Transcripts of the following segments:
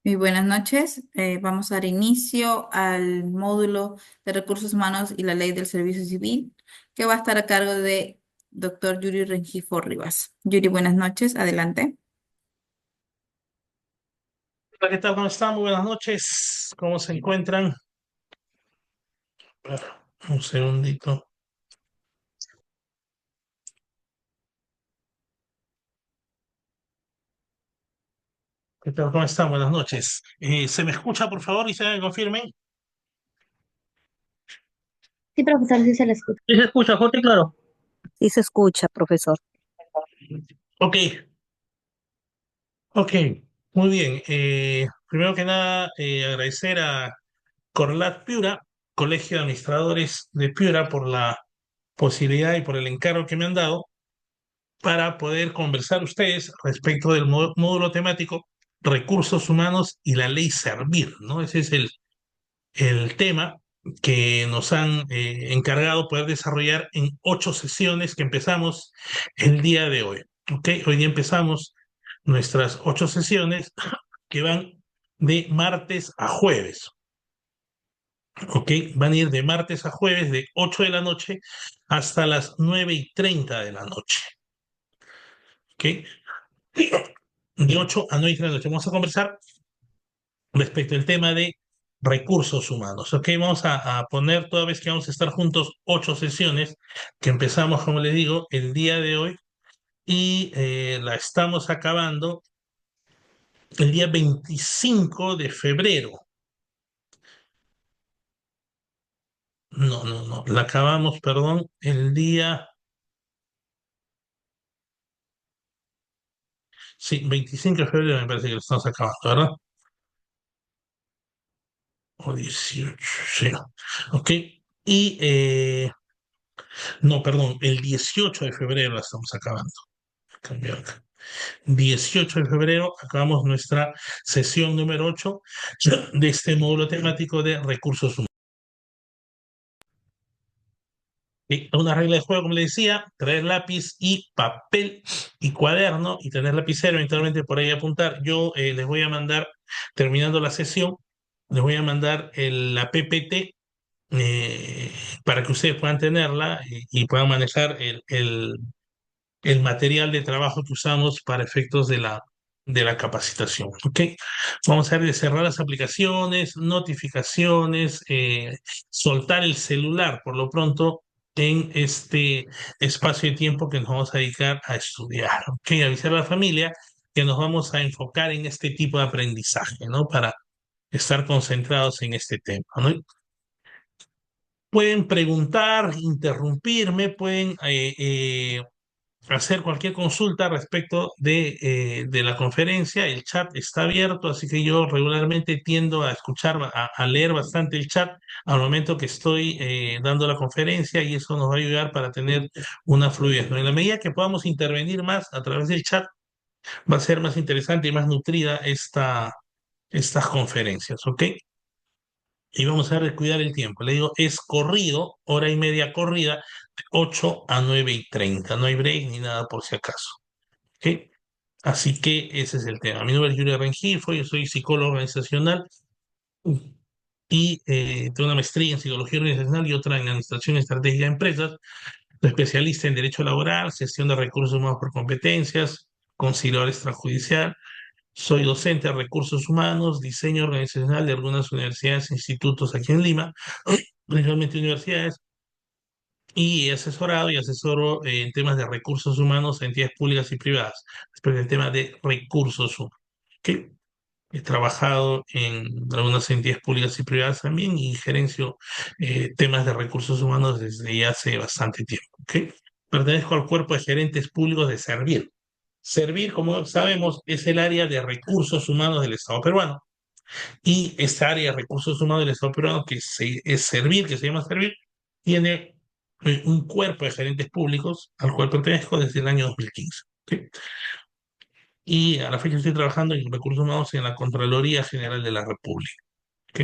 Muy buenas noches. Vamos a dar inicio al módulo de recursos humanos y la ley del servicio civil, que va a estar a cargo de doctor Yuri Rengifo Rivas. Yuri, buenas noches. Adelante. Hola, ¿qué tal? ¿Cómo están? Muy buenas noches. ¿Cómo se encuentran? Bueno, un segundito. ¿Qué tal? ¿Cómo están? Buenas noches. ¿Se me escucha, por favor, y se me confirmen? Sí, profesor, sí se le escucha. Sí, se escucha, fuerte y claro. Sí se escucha, profesor. Ok, ok. Muy bien. Primero que nada, agradecer a Corlat Piura, Colegio de Administradores de Piura, por la posibilidad y por el encargo que me han dado para poder conversar ustedes respecto del módulo temático Recursos Humanos y la Ley Servir, ¿no? Ese es el tema que nos han encargado poder desarrollar en 8 sesiones que empezamos el día de hoy. ¿Ok? Hoy día empezamos nuestras 8 sesiones que van de martes a jueves. ¿Ok? Van a ir de martes a jueves de 8 de la noche hasta las 9:30 de la noche. ¿Ok? De 8 a 9 de la noche. Vamos a conversar respecto al tema de recursos humanos. Ok, vamos a poner, toda vez que vamos a estar juntos, 8 sesiones, que empezamos, como les digo, el día de hoy y la estamos acabando el día 25 de febrero. No, no, no, la acabamos, perdón, el día, sí, 25 de febrero me parece que lo estamos acabando, ¿verdad? O 18, sí. Ok, y, no, perdón, el 18 de febrero la estamos acabando. Cambiar acá. 18 de febrero acabamos nuestra sesión número 8 de este módulo temático de recursos humanos. Y una regla de juego, como le decía, traer lápiz y papel y cuaderno y tener lapicero, eventualmente por ahí apuntar. Yo les voy a mandar, terminando la sesión, les voy a mandar la PPT eh, para que ustedes puedan tenerla y puedan manejar el material de trabajo que usamos para efectos de la capacitación. ¿Ok? Vamos a ver de cerrar las aplicaciones, notificaciones, soltar el celular por lo pronto en este espacio de tiempo que nos vamos a dedicar a estudiar. ¿Ok? Avisar a la familia que nos vamos a enfocar en este tipo de aprendizaje, ¿no? Para estar concentrados en este tema, ¿no? Pueden preguntar, interrumpirme, pueden hacer cualquier consulta respecto de la conferencia. El chat está abierto, así que yo regularmente tiendo a escuchar, a leer bastante el chat al momento que estoy dando la conferencia y eso nos va a ayudar para tener una fluidez, ¿no? En la medida que podamos intervenir más a través del chat, va a ser más interesante y más nutrida estas conferencias, ¿ok? Y vamos a cuidar el tiempo. Le digo, es corrido, hora y media corrida, de 8 a 9:30. No hay break ni nada por si acaso. ¿Ok? Así que ese es el tema. Mi nombre es Julio Rengifo, yo soy psicólogo organizacional y tengo una maestría en psicología organizacional y otra en administración estratégica de empresas. Soy especialista en derecho laboral, gestión de recursos humanos por competencias, conciliador extrajudicial. Soy docente de recursos humanos, diseño organizacional de algunas universidades e institutos aquí en Lima, principalmente universidades, y he asesorado y asesoro en temas de recursos humanos a entidades públicas y privadas, respecto al tema de recursos humanos. Que he trabajado en algunas entidades públicas y privadas también y gerencio temas de recursos humanos desde ya hace bastante tiempo. ¿Ok? Pertenezco al cuerpo de gerentes públicos de Servir. Servir, como sabemos, es el área de recursos humanos del Estado peruano. Y esta área de recursos humanos del Estado peruano, es Servir, que se llama Servir, tiene un cuerpo de gerentes públicos al cual pertenezco desde el año 2015. ¿Ok? Y a la fecha estoy trabajando en recursos humanos en la Contraloría General de la República. ¿Ok?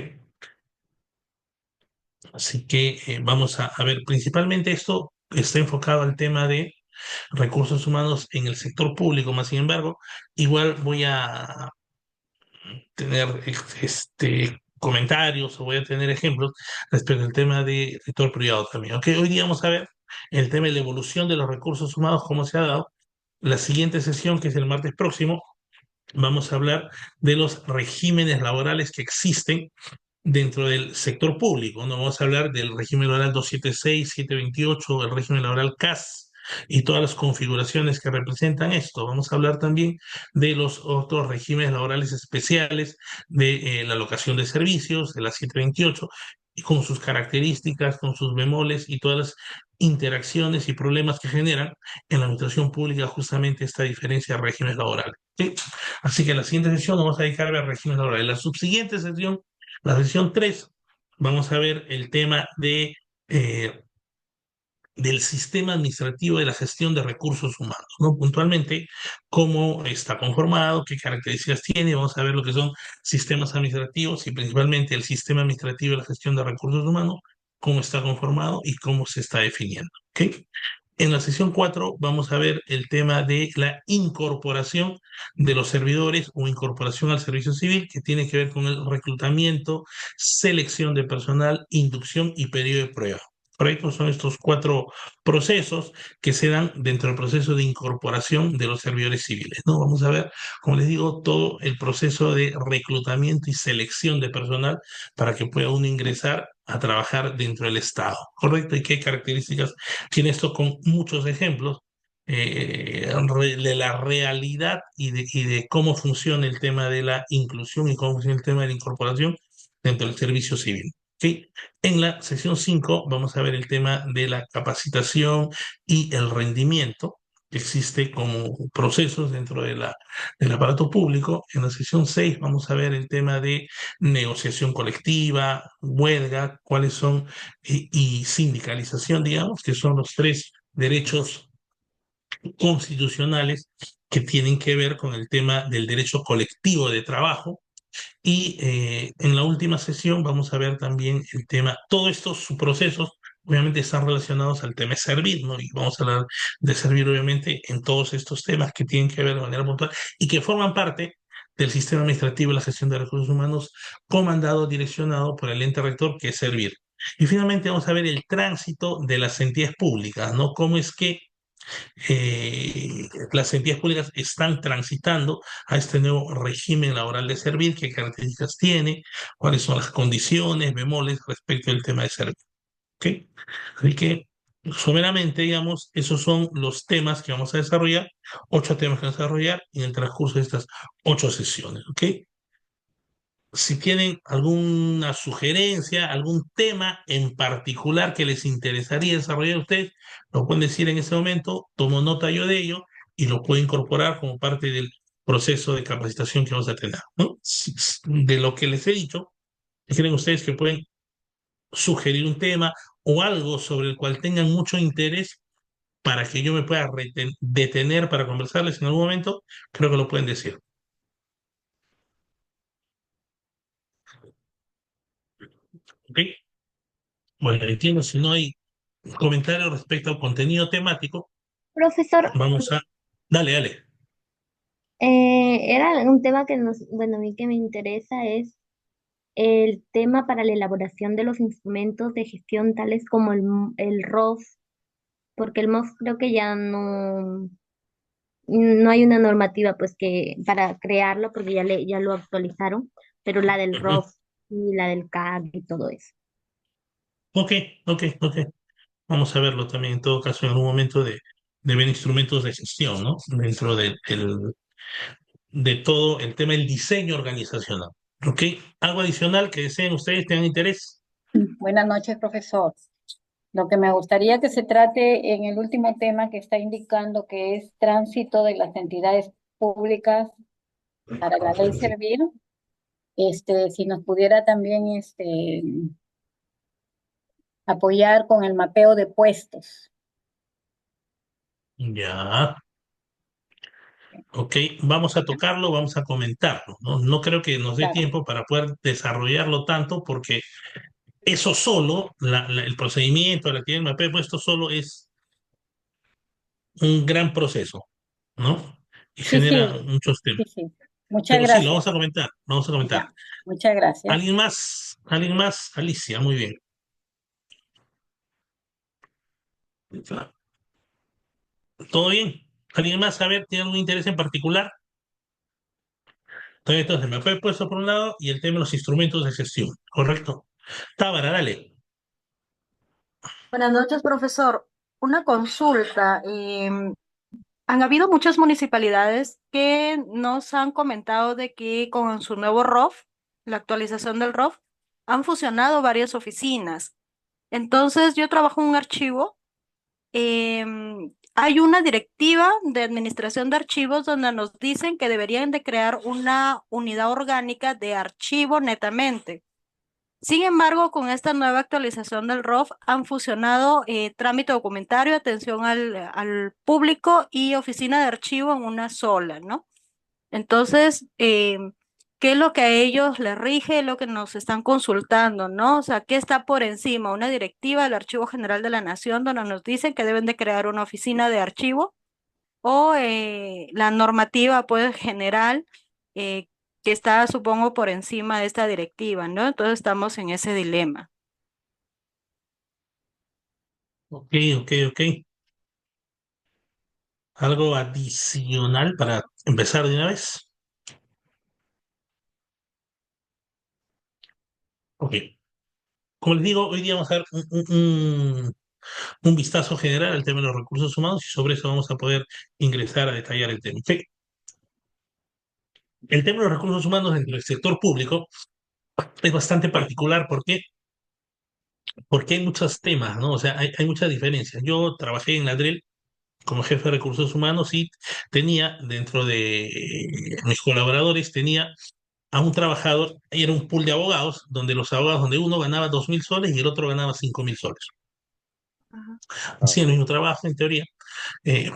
Así que vamos a ver, principalmente esto está enfocado al tema de recursos humanos en el sector público, más sin embargo, igual tener comentarios o voy a tener ejemplos respecto al tema de sector privado también. Ok, hoy día vamos a ver el tema de la evolución de los recursos humanos, cómo se ha dado. La siguiente sesión, que es el martes próximo, vamos a hablar de los regímenes laborales que existen dentro del sector público, ¿no? Vamos a hablar del régimen laboral 276, 728, el régimen laboral CAS y todas las configuraciones que representan esto. Vamos a hablar también de los otros regímenes laborales especiales, de la locación de servicios, de la 728, y con sus características, con sus bemoles y todas las interacciones y problemas que generan en la administración pública justamente esta diferencia de regímenes laborales. ¿Sí? Así que en la siguiente sesión nos vamos a dedicar a ver regímenes laborales. La subsiguiente sesión, la sesión 3, vamos a ver el tema eh, del sistema administrativo de la gestión de recursos humanos, ¿no? Puntualmente, cómo está conformado, qué características tiene, vamos a ver lo que son sistemas administrativos y principalmente el sistema administrativo de la gestión de recursos humanos, cómo está conformado y cómo se está definiendo, ¿ok? En la sesión 4 vamos a ver el tema de la incorporación de los servidores o incorporación al servicio civil, que tiene que ver con el reclutamiento, selección de personal, inducción y periodo de prueba. ¿Correcto? Son estos cuatro procesos que se dan dentro del proceso de incorporación de los servidores civiles, ¿no? Vamos a ver, como les digo, todo el proceso de reclutamiento y selección de personal para que pueda uno ingresar a trabajar dentro del Estado, ¿correcto? ¿Y qué características tiene esto con muchos ejemplos de la realidad y de cómo funciona el tema de la inclusión y cómo funciona el tema de la incorporación dentro del servicio civil? ¿Ok? En la sesión 5 vamos a ver el tema de la capacitación y el rendimiento que existe como procesos dentro del aparato público. En la sesión 6 vamos a ver el tema de negociación colectiva, huelga, cuáles son y sindicalización, digamos, que son los tres derechos constitucionales que tienen que ver con el tema del derecho colectivo de trabajo. Y en la última sesión vamos a ver también el tema, todos estos procesos obviamente están relacionados al tema de servir, ¿no? Y vamos a hablar de servir obviamente en todos estos temas que tienen que ver de manera puntual y que forman parte del sistema administrativo de la gestión de recursos humanos comandado, direccionado por el ente rector que es servir. Y finalmente vamos a ver el tránsito de las entidades públicas, ¿no? Cómo es que las entidades públicas están transitando a este nuevo régimen laboral de servir, qué características tiene, cuáles son las condiciones, bemoles respecto al tema de servir. ¿Ok? Así que, someramente, digamos, esos son los temas que vamos a desarrollar, 8 temas que vamos a desarrollar en el transcurso de estas 8 sesiones. ¿Ok? Si tienen alguna sugerencia, algún tema en particular que les interesaría desarrollar a ustedes, lo pueden decir en ese momento, tomo nota yo de ello y lo puedo incorporar como parte del proceso de capacitación que vamos a tener, ¿no? De lo que les he dicho, ¿creen ustedes que pueden sugerir un tema o algo sobre el cual tengan mucho interés para que yo me pueda detener para conversarles en algún momento? Creo que lo pueden decir. ¿Ok? Bueno, entiendo, si no hay comentarios respecto al contenido temático, Profesor, vamos a... Dale, dale. era un tema que bueno, a mí que me interesa es el tema para la elaboración de los instrumentos de gestión tales como el ROF, porque el MOF creo que ya no hay una normativa pues que para crearlo porque ya lo actualizaron, pero la del Ujú. ROF y la del CAG y todo eso. Ok, ok, ok. Vamos a verlo también en todo caso en algún momento de ver instrumentos de gestión, ¿no? Dentro de todo el tema del diseño organizacional. ¿Ok? ¿Algo adicional que deseen ustedes, tengan interés? Buenas noches, profesor. Lo que me gustaría que se trate en el último tema que está indicando que es tránsito de las entidades públicas para la ley Servir, si nos pudiera también apoyar con el mapeo de puestos. Ya, ok. Vamos a tocarlo, vamos a comentarlo, ¿no? No creo que nos dé Claro. tiempo para poder desarrollarlo tanto porque eso solo, el procedimiento, la actividad del mapeo de puestos solo es un gran proceso, ¿no? Y Sí, genera sí, muchos temas. sí, sí. Muchas Pero sí, lo gracias. vamos a comentar, lo vamos a comentar. Ya, muchas gracias. ¿Alguien más? ¿Alguien más? Alicia, muy bien. ¿Todo bien? ¿Alguien más? A ver, ¿tiene algún interés en particular? Entonces, me fue puesto por un lado y el tema de los instrumentos de gestión, ¿correcto? Tábara, dale. Buenas noches, profesor. Una consulta. Han habido muchas municipalidades que nos han comentado de que con su nuevo ROF, la actualización del ROF, han fusionado varias oficinas. Entonces, yo trabajo en un archivo. Hay una directiva de administración de archivos donde nos dicen que deberían de crear una unidad orgánica de archivo netamente. Sin embargo, con esta nueva actualización del ROF han fusionado trámite documentario, atención al público y oficina de archivo en una sola, ¿no? Entonces, ¿qué es lo que a ellos les rige, lo que nos están consultando, ¿no? O sea, ¿qué está por encima? Una directiva del Archivo General de la Nación donde nos dicen que deben de crear una oficina de archivo o la normativa, pues, general eh, que está, supongo, por encima de esta directiva, ¿no? Entonces estamos en ese dilema. Ok, ok, ok. ¿Algo adicional para empezar de una vez? Ok. Como les digo, hoy día vamos a dar un vistazo general al tema de los recursos humanos y sobre eso vamos a poder ingresar a detallar el tema. Ok. El tema de los recursos humanos dentro del sector público es bastante particular. ¿Por qué? Porque hay muchos temas, ¿no? O sea, hay muchas diferencias. Yo trabajé en la DREL como jefe de recursos humanos y tenía dentro de mis colaboradores, tenía a un trabajador, era un pool de abogados, donde los abogados, donde uno ganaba 2.000 soles y el otro ganaba 5.000 soles. Ajá. Hacían el mismo trabajo, en teoría,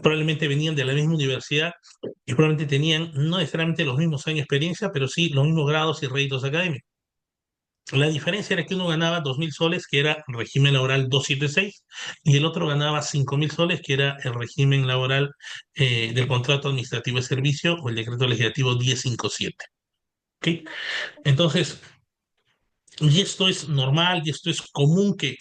probablemente venían de la misma universidad y probablemente tenían no necesariamente los mismos años de experiencia, pero sí los mismos grados y réditos académicos. La diferencia era que uno ganaba 2.000 soles, que era el régimen laboral 276, y el otro ganaba 5.000 soles, que era el régimen laboral del contrato administrativo de servicio o el decreto legislativo 1057. ¿Ok? Entonces, y esto es normal y esto es común que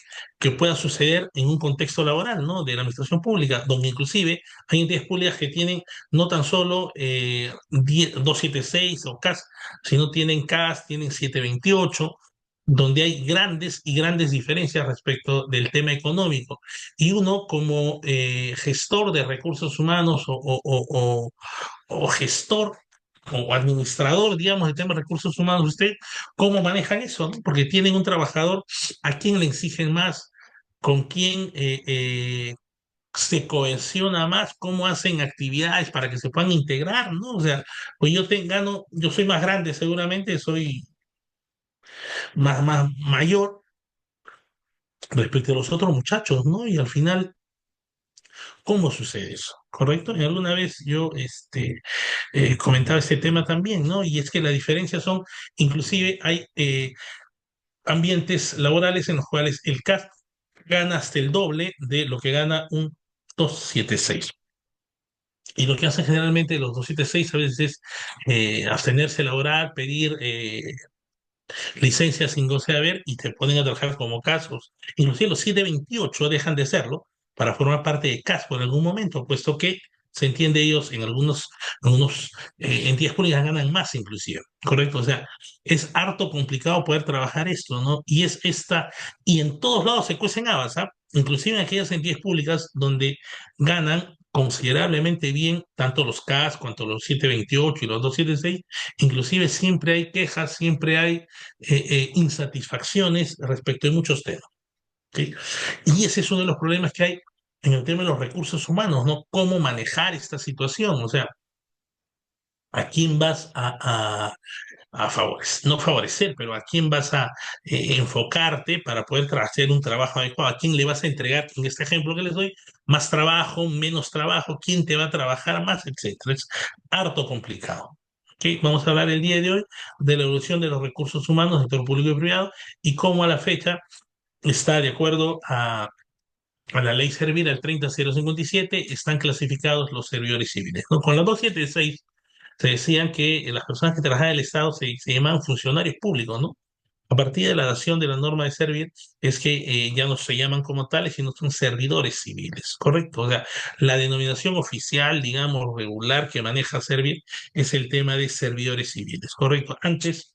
pueda suceder en un contexto laboral, ¿no? De la administración pública, donde inclusive hay entidades públicas que tienen no tan solo 276 o CAS, sino tienen CAS, tienen 728, donde hay grandes y grandes diferencias respecto del tema económico. Y uno como gestor de recursos humanos o gestor o administrador, digamos, de temas de recursos humanos, ¿usted cómo manejan eso? ¿No? Porque tienen un trabajador a quien le exigen más, con quién se cohesiona más, cómo hacen actividades para que se puedan integrar, ¿no? O sea, pues yo soy más grande seguramente, soy más mayor respecto a los otros muchachos, ¿no? Y al final, ¿cómo sucede eso? ¿Correcto? Y alguna vez yo comentaba este tema también, ¿no? Y es que la diferencia son, inclusive hay ambientes laborales en los cuales el CAS gana hasta el doble de lo que gana un 276. Y lo que hacen generalmente los 276 a veces es abstenerse laboral, pedir licencia sin goce de haber y te ponen a trabajar como casos. Inclusive los 728 dejan de serlo para formar parte de CAS por algún momento, puesto que se entiende ellos en algunos entidades públicas ganan más inclusive, ¿correcto? O sea, es harto complicado poder trabajar esto, ¿no? Y en todos lados se cuecen habas, ¿ah? Inclusive en aquellas entidades públicas donde ganan considerablemente bien tanto los CAS cuanto los 728 y los 276, inclusive siempre hay quejas, siempre hay insatisfacciones respecto de muchos temas. ¿Sí? Y ese es uno de los problemas que hay en el tema de los recursos humanos, ¿no? Cómo manejar esta situación, o sea, a quién vas a favorecer, no favorecer, pero a quién vas a enfocarte para poder hacer un trabajo adecuado, a quién le vas a entregar, en este ejemplo que les doy, más trabajo, menos trabajo, quién te va a trabajar más, etcétera. Es harto complicado. ¿Ok? Vamos a hablar el día de hoy de la evolución de los recursos humanos, sector público y privado, y cómo a la fecha está de acuerdo a la ley servil, al 30057, están clasificados los servidores civiles, ¿no? Con la 276 Se decían que las personas que trabajaban en el Estado se llamaban funcionarios públicos, ¿no? A partir de la dación de la norma de Servir, es que ya no se llaman como tales, sino son servidores civiles, ¿correcto? O sea, la denominación oficial, digamos, regular que maneja Servir es el tema de servidores civiles, ¿correcto? Antes,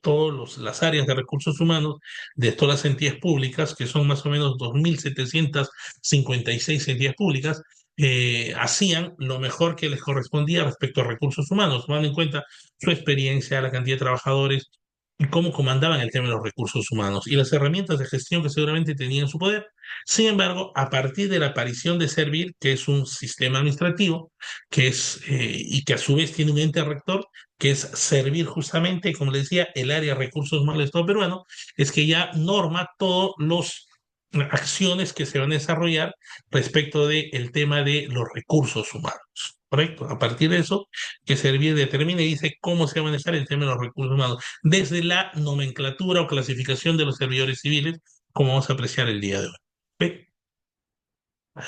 todas las áreas de recursos humanos de todas las entidades públicas, que son más o menos 2.756 entidades públicas, hacían lo mejor que les correspondía respecto a recursos humanos, tomando en cuenta su experiencia, la cantidad de trabajadores y cómo comandaban el tema de los recursos humanos y las herramientas de gestión que seguramente tenían en su poder. Sin embargo, a partir de la aparición de Servir, que es un sistema administrativo, y que a su vez tiene un ente rector, que es servir justamente, como le decía, el área de recursos humanos del Estado peruano, es que ya norma todas las acciones que se van a desarrollar respecto del tema de los recursos humanos. ¿Correcto? A partir de eso, que Servir determina y dice cómo se va a manejar el tema de los recursos humanos, desde la nomenclatura o clasificación de los servidores civiles, como vamos a apreciar el día de hoy. ¿Ok?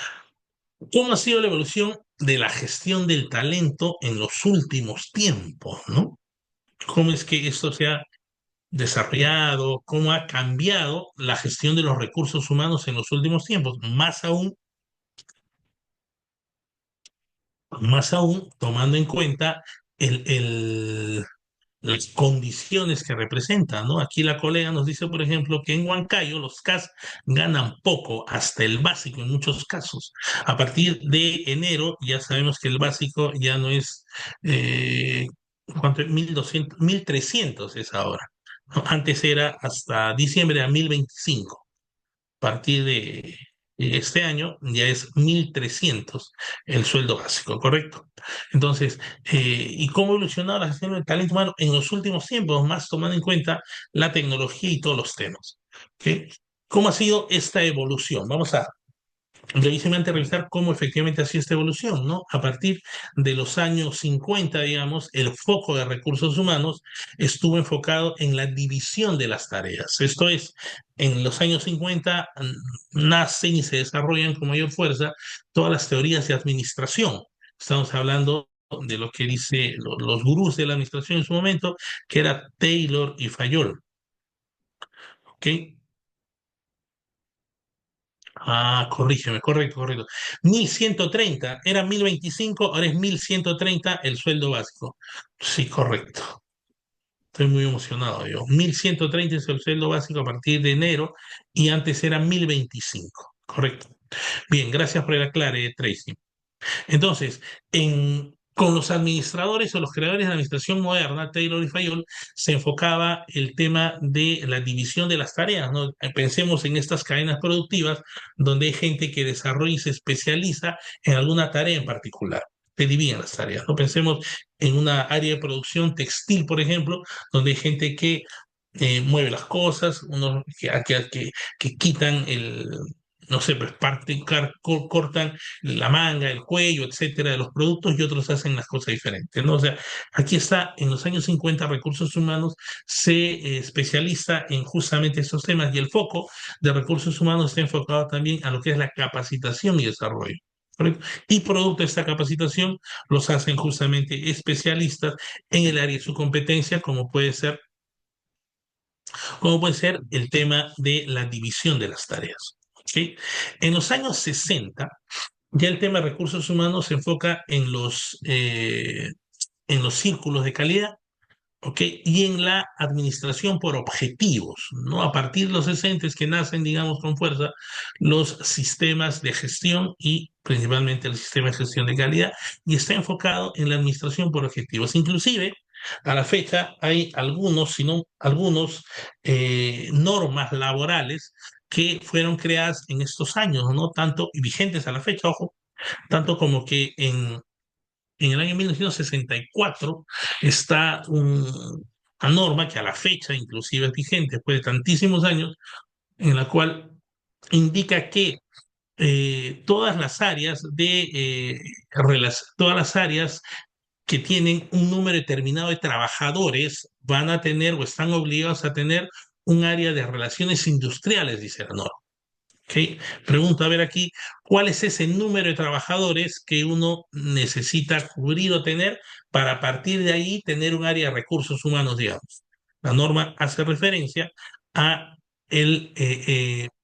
¿Cómo ha sido la evolución de la gestión del talento en los últimos tiempos, ¿no? ¿Cómo es que esto se ha desarrollado? ¿Cómo ha cambiado la gestión de los recursos humanos en los últimos tiempos? Más aún tomando en cuenta el, el- las condiciones que representan, ¿no? Aquí la colega nos dice, por ejemplo, que en Huancayo los CAS ganan poco, hasta el básico en muchos casos. A partir de enero ya sabemos que el básico ya no es, ¿cuánto es? 1.200, 1.300 es ahora, ¿no? Antes era hasta diciembre a 1.025. Partir de este año ya es 1.300 el sueldo básico, ¿correcto? Entonces, ¿y cómo ha evolucionado la gestión del talento humano en los últimos tiempos, más tomando en cuenta la tecnología y todos los temas? ¿Ok? ¿Cómo ha sido esta evolución? Vamos a brevísimamente revisar cómo efectivamente ha sido esta evolución, ¿no? A partir de los años 50, digamos, el foco de recursos humanos estuvo enfocado en la división de las tareas. Esto es, en los años 50 nacen y se desarrollan con mayor fuerza todas las teorías de administración. Estamos hablando de lo que dice los gurús de la administración en su momento, que era Taylor y Fayol, ¿ok? Ah, corrígeme, correcto, correcto. 1.130 era 1.025, ahora es 1.130 el sueldo básico. Sí, correcto. Estoy muy emocionado yo. 1.130 es el sueldo básico a partir de enero y antes era 1.025. Correcto. Bien, gracias por el aclare, Tracy. Entonces, con los administradores o los creadores de la administración moderna, Taylor y Fayol, se enfocaba el tema de la división de las tareas, ¿no? Pensemos en estas cadenas productivas donde hay gente que desarrolla y se especializa en alguna tarea en particular. Se dividen las tareas, ¿no? Pensemos en una área de producción textil, por ejemplo, donde hay gente que mueve las cosas, unos que quitan no sé, pues cortan la manga, el cuello, etcétera, de los productos y otros hacen las cosas diferentes, ¿no? O sea, aquí está, en los años 50 Recursos Humanos se especializa en justamente esos temas y el foco de Recursos Humanos está enfocado también a lo que es la capacitación y desarrollo. ¿Correcto? Y producto de esta capacitación los hacen justamente especialistas en el área de su competencia, como puede ser el tema de la división de las tareas. ¿Ok? En los años 60, ya el tema de recursos humanos se enfoca en los círculos de calidad, ¿ok? Y en la administración por objetivos, ¿no? A partir de los 60 es que nacen, digamos, con fuerza los sistemas de gestión y principalmente el sistema de gestión de calidad, y está enfocado en la administración por objetivos. Inclusive, a la fecha hay algunos, sino algunos normas laborales que fueron creadas en estos años, ¿no? Tanto y vigentes a la fecha, ojo, tanto como que en el año 1964 está una norma que a la fecha inclusive es vigente después de tantísimos años, en la cual indica que todas las áreas que tienen un número determinado de trabajadores van a tener o están obligados a tener un área de relaciones industriales, dice la norma. ¿Ok? ¿Ok? Pregunto, a ver aquí, ¿cuál es ese número de trabajadores que uno necesita cubrir o tener para a partir de ahí tener un área de recursos humanos, digamos? La norma hace referencia a el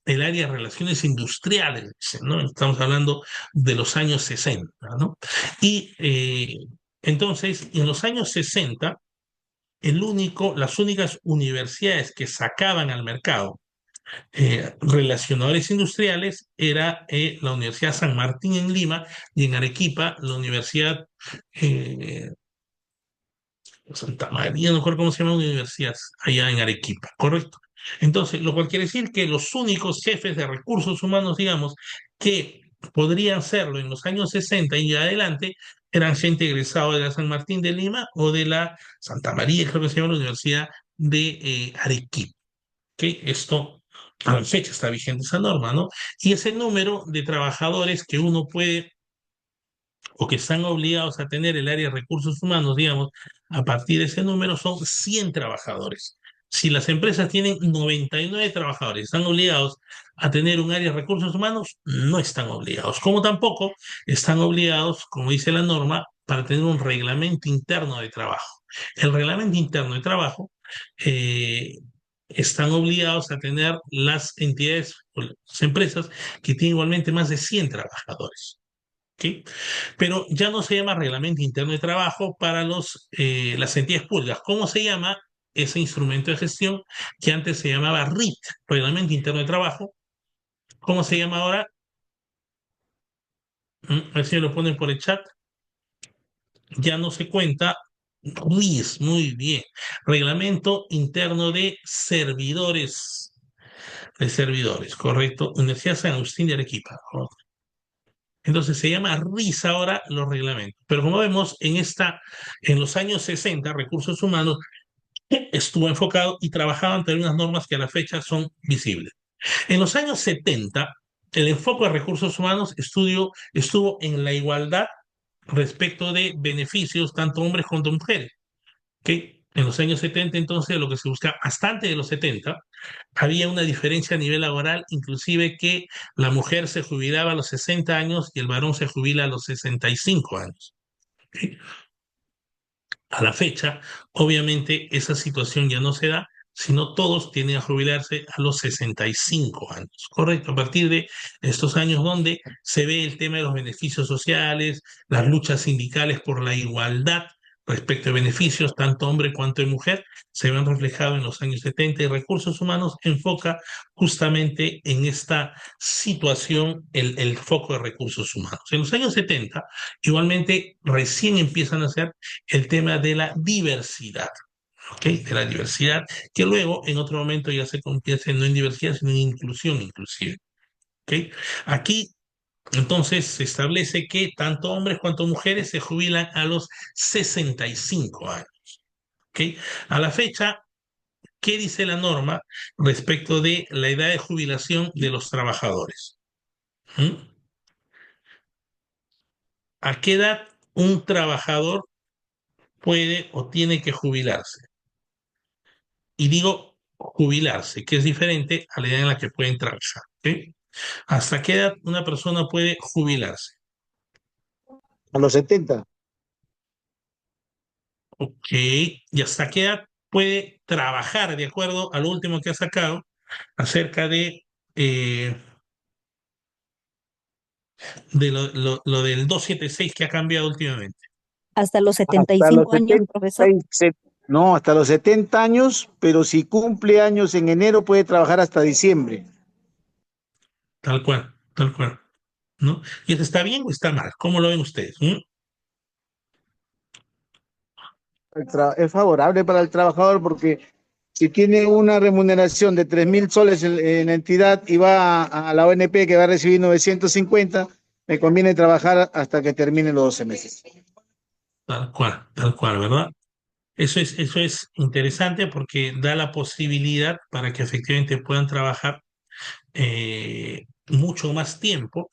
área de relaciones industriales, dice, ¿no? Estamos hablando de los años 60, ¿no? Y entonces, en los años 60, las únicas universidades que sacaban al mercado relacionadores industriales era la Universidad San Martín en Lima y en Arequipa la Universidad eh, Santa María, no me acuerdo cómo se llama la universidad, allá en Arequipa, ¿correcto? Entonces, lo cual quiere decir que los únicos jefes de recursos humanos, digamos, que podrían serlo en los años 60 y adelante, eran gente egresada de la San Martín de Lima o de la Santa María, creo que se llama la Universidad de Arequipa. ¿Ok? Esto a la fecha está vigente esa norma, ¿no? Y ese número de trabajadores que uno puede o que están obligados a tener el área de recursos humanos, digamos, a partir de ese número son 100 trabajadores. Si las empresas tienen 99 trabajadores, están obligados a tener un área de recursos humanos, no están obligados. Como tampoco están obligados, como dice la norma, para tener un reglamento interno de trabajo. El reglamento interno de trabajo eh, están obligados a tener las entidades o las empresas que tienen igualmente más de 100 trabajadores. ¿Ok? Pero ya no se llama Reglamento Interno de Trabajo para las entidades públicas. ¿Cómo se llama ese instrumento de gestión que antes se llamaba RIT, Reglamento Interno de Trabajo? ¿Cómo se llama ahora? A ver si me lo ponen por el chat. Ya no se cuenta. RIS, muy bien. Reglamento Interno de servidores, correcto. Universidad San Agustín de Arequipa. Entonces se llama RIS ahora los reglamentos. Pero como vemos, en los años 60, recursos humanos estuvo enfocado y trabajaba ante unas normas que a la fecha son visibles. En los años 70, el enfoque de recursos humanos estuvo en la igualdad respecto de beneficios, tanto hombres como mujeres. ¿Okay? En los años 70, entonces, lo que se buscaba, hasta antes de los 70, había una diferencia a nivel laboral, inclusive que la mujer se jubilaba a los 60 años y el varón se jubila a los 65 años. ¿Okay? A la fecha, obviamente, esa situación ya no se da, sino todos tienen a jubilarse a los 65 años, ¿correcto? A partir de estos años donde se ve el tema de los beneficios sociales, las luchas sindicales por la igualdad respecto de beneficios, tanto hombre cuanto de mujer, se ven reflejados en los años 70 y Recursos Humanos enfoca justamente en esta situación el foco de recursos humanos. En los años 70, igualmente, recién empiezan a ser el tema de la diversidad, ¿ok? De la diversidad, que luego en otro momento ya se convierte no en diversidad, sino en inclusión inclusive, ¿ok? Aquí entonces se establece que tanto hombres cuanto mujeres se jubilan a los 65 años, ¿ok? A la fecha, ¿qué dice la norma respecto de la edad de jubilación de los trabajadores? ¿Mm? ¿A qué edad un trabajador puede o tiene que jubilarse? Y digo jubilarse, que es diferente a la edad en la que pueden trabajar. ¿Ok? ¿Hasta qué edad una persona puede jubilarse? A los 70. Ok. ¿Y hasta qué edad puede trabajar, de acuerdo a lo último que ha sacado, acerca eh, de lo del 276 que ha cambiado últimamente? Hasta los Hasta los 75 años, 70. profesor. No, hasta los 70 años, pero si cumple años en enero puede trabajar hasta diciembre. Tal cual, ¿no? ¿Y eso está bien o está mal? ¿Cómo lo ven ustedes? ¿Mm? Es favorable para el trabajador porque si tiene una remuneración de 3.000 soles en la entidad y va a la ONP que va a recibir 950, me conviene trabajar hasta que termine los 12 meses. Tal cual, ¿verdad? Eso es interesante porque da la posibilidad para que efectivamente puedan trabajar mucho más tiempo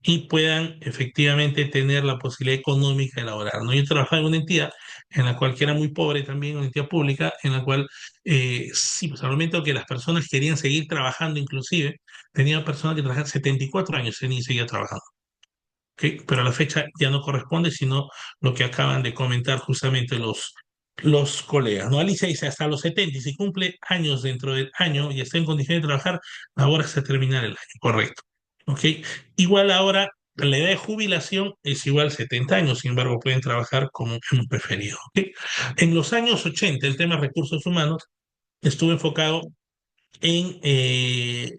y puedan efectivamente tener la posibilidad económica de elaborar, ¿no? Yo trabajaba en una entidad en la cual que era muy pobre también, una entidad pública, en la cual sí, pues al momento que las personas querían seguir trabajando inclusive, tenía personas que trabajaban 74 años y seguía trabajando. ¿Ok? Pero a la fecha ya no corresponde, sino lo que acaban de comentar justamente los colegas, ¿no? Alicia dice hasta los 70 y si cumple años dentro del año y está en condiciones de trabajar, ahora hasta terminar el año, correcto. ¿Ok? Igual ahora la edad de jubilación es igual 70 años, sin embargo pueden trabajar como hemos preferido. ¿Ok? En los años 80 el tema de recursos humanos estuvo enfocado en, eh,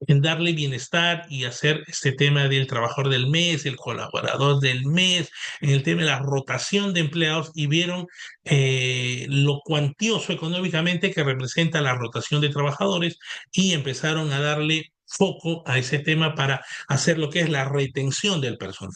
en darle bienestar y hacer este tema del trabajador del mes, el colaborador del mes, en el tema de la rotación de empleados y vieron lo cuantioso económicamente que representa la rotación de trabajadores y empezaron a darle foco a ese tema para hacer lo que es la retención del personal.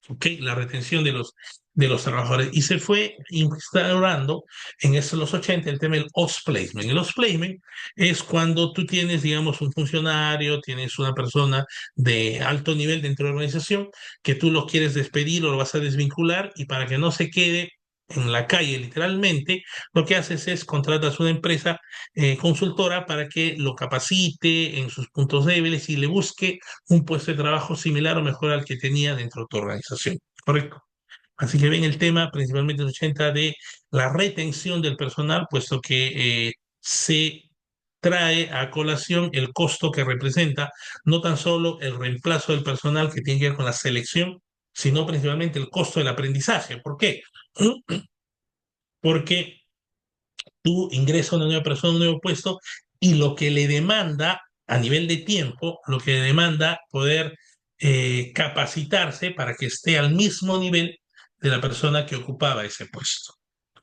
¿Ok? La retención de los trabajadores. Y se fue instaurando en esos, los 80 el tema del OS placement. El OS placement es cuando tú tienes, digamos, un funcionario, tienes una persona de alto nivel dentro de la organización, que tú lo quieres despedir o lo vas a desvincular y para que no se quede en la calle literalmente, lo que haces es contratas una empresa consultora para que lo capacite en sus puntos débiles y le busque un puesto de trabajo similar o mejor al que tenía dentro de tu organización. ¿Correcto? Así que ven el tema, principalmente en los 80, de la retención del personal, puesto que se trae a colación el costo que representa no tan solo el reemplazo del personal que tiene que ver con la selección, sino principalmente el costo del aprendizaje. ¿Por qué? Porque tú ingresas a una nueva persona, un nuevo puesto, y lo que le demanda a nivel de tiempo, lo que le demanda poder capacitarse para que esté al mismo nivel de la persona que ocupaba ese puesto.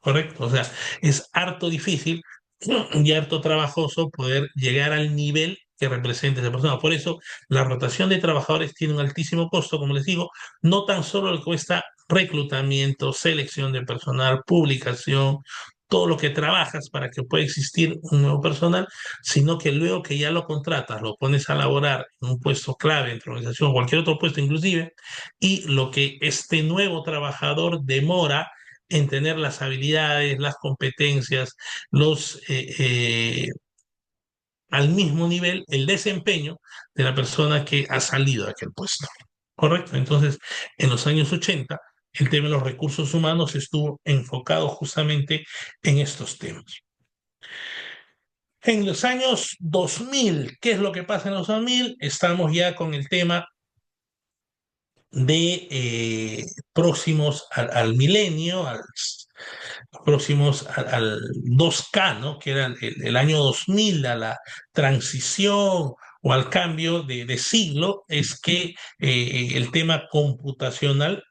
¿Correcto? O sea, es harto difícil y harto trabajoso poder llegar al nivel que representa esa persona. Por eso, la rotación de trabajadores tiene un altísimo costo, como les digo, no tan solo lo que cuesta reclutamiento, selección de personal, publicación, todo lo que trabajas para que pueda existir un nuevo personal, sino que luego que ya lo contratas, lo pones a laborar en un puesto clave en tu organización, cualquier otro puesto inclusive, y lo que este nuevo trabajador demora en tener las habilidades, las competencias, al mismo nivel, el desempeño de la persona que ha salido de aquel puesto. ¿Correcto? Entonces, en los años 80, el tema de los recursos humanos estuvo enfocado justamente en estos temas. En los años 2000, ¿qué es lo que pasa en los 2000? Estamos ya con el tema de próximos al milenio, próximos al 2K, ¿no? Que era el año 2000, a la transición o al cambio de siglo, es que el tema computacional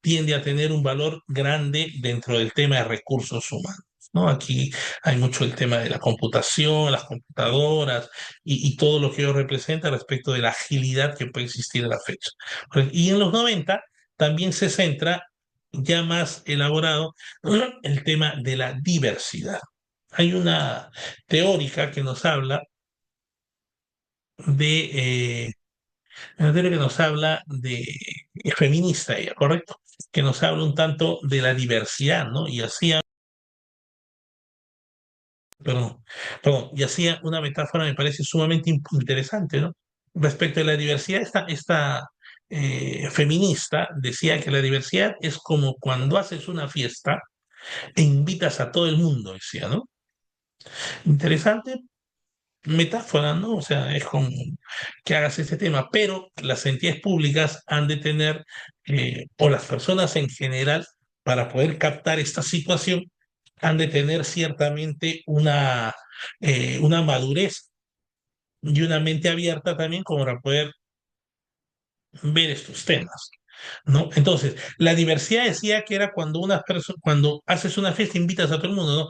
tiende a tener un valor grande dentro del tema de recursos humanos. ¿No? Aquí hay mucho el tema de la computación, las computadoras y todo lo que ello representa respecto de la agilidad que puede existir a la fecha. Y en los 90 también se centra ya más elaborado el tema de la diversidad. Hay una teórica que nos habla de, una teoría que nos habla de, es feminista ella, ¿correcto? Que nos habla un tanto de la diversidad, ¿no? Y hacía, y hacía una metáfora, me parece sumamente interesante, ¿no? Respecto a la diversidad, esta feminista decía que la diversidad es como cuando haces una fiesta e invitas a todo el mundo, decía, ¿no? Interesante metáfora, ¿no? O sea, es como que hagas este tema, pero las entidades públicas han de tener, o las personas en general, para poder captar esta situación, han de tener ciertamente una madurez y una mente abierta también como para poder ver estos temas. ¿No? Entonces, la diversidad decía que era cuando cuando haces una fiesta, invitas a todo el mundo, ¿no?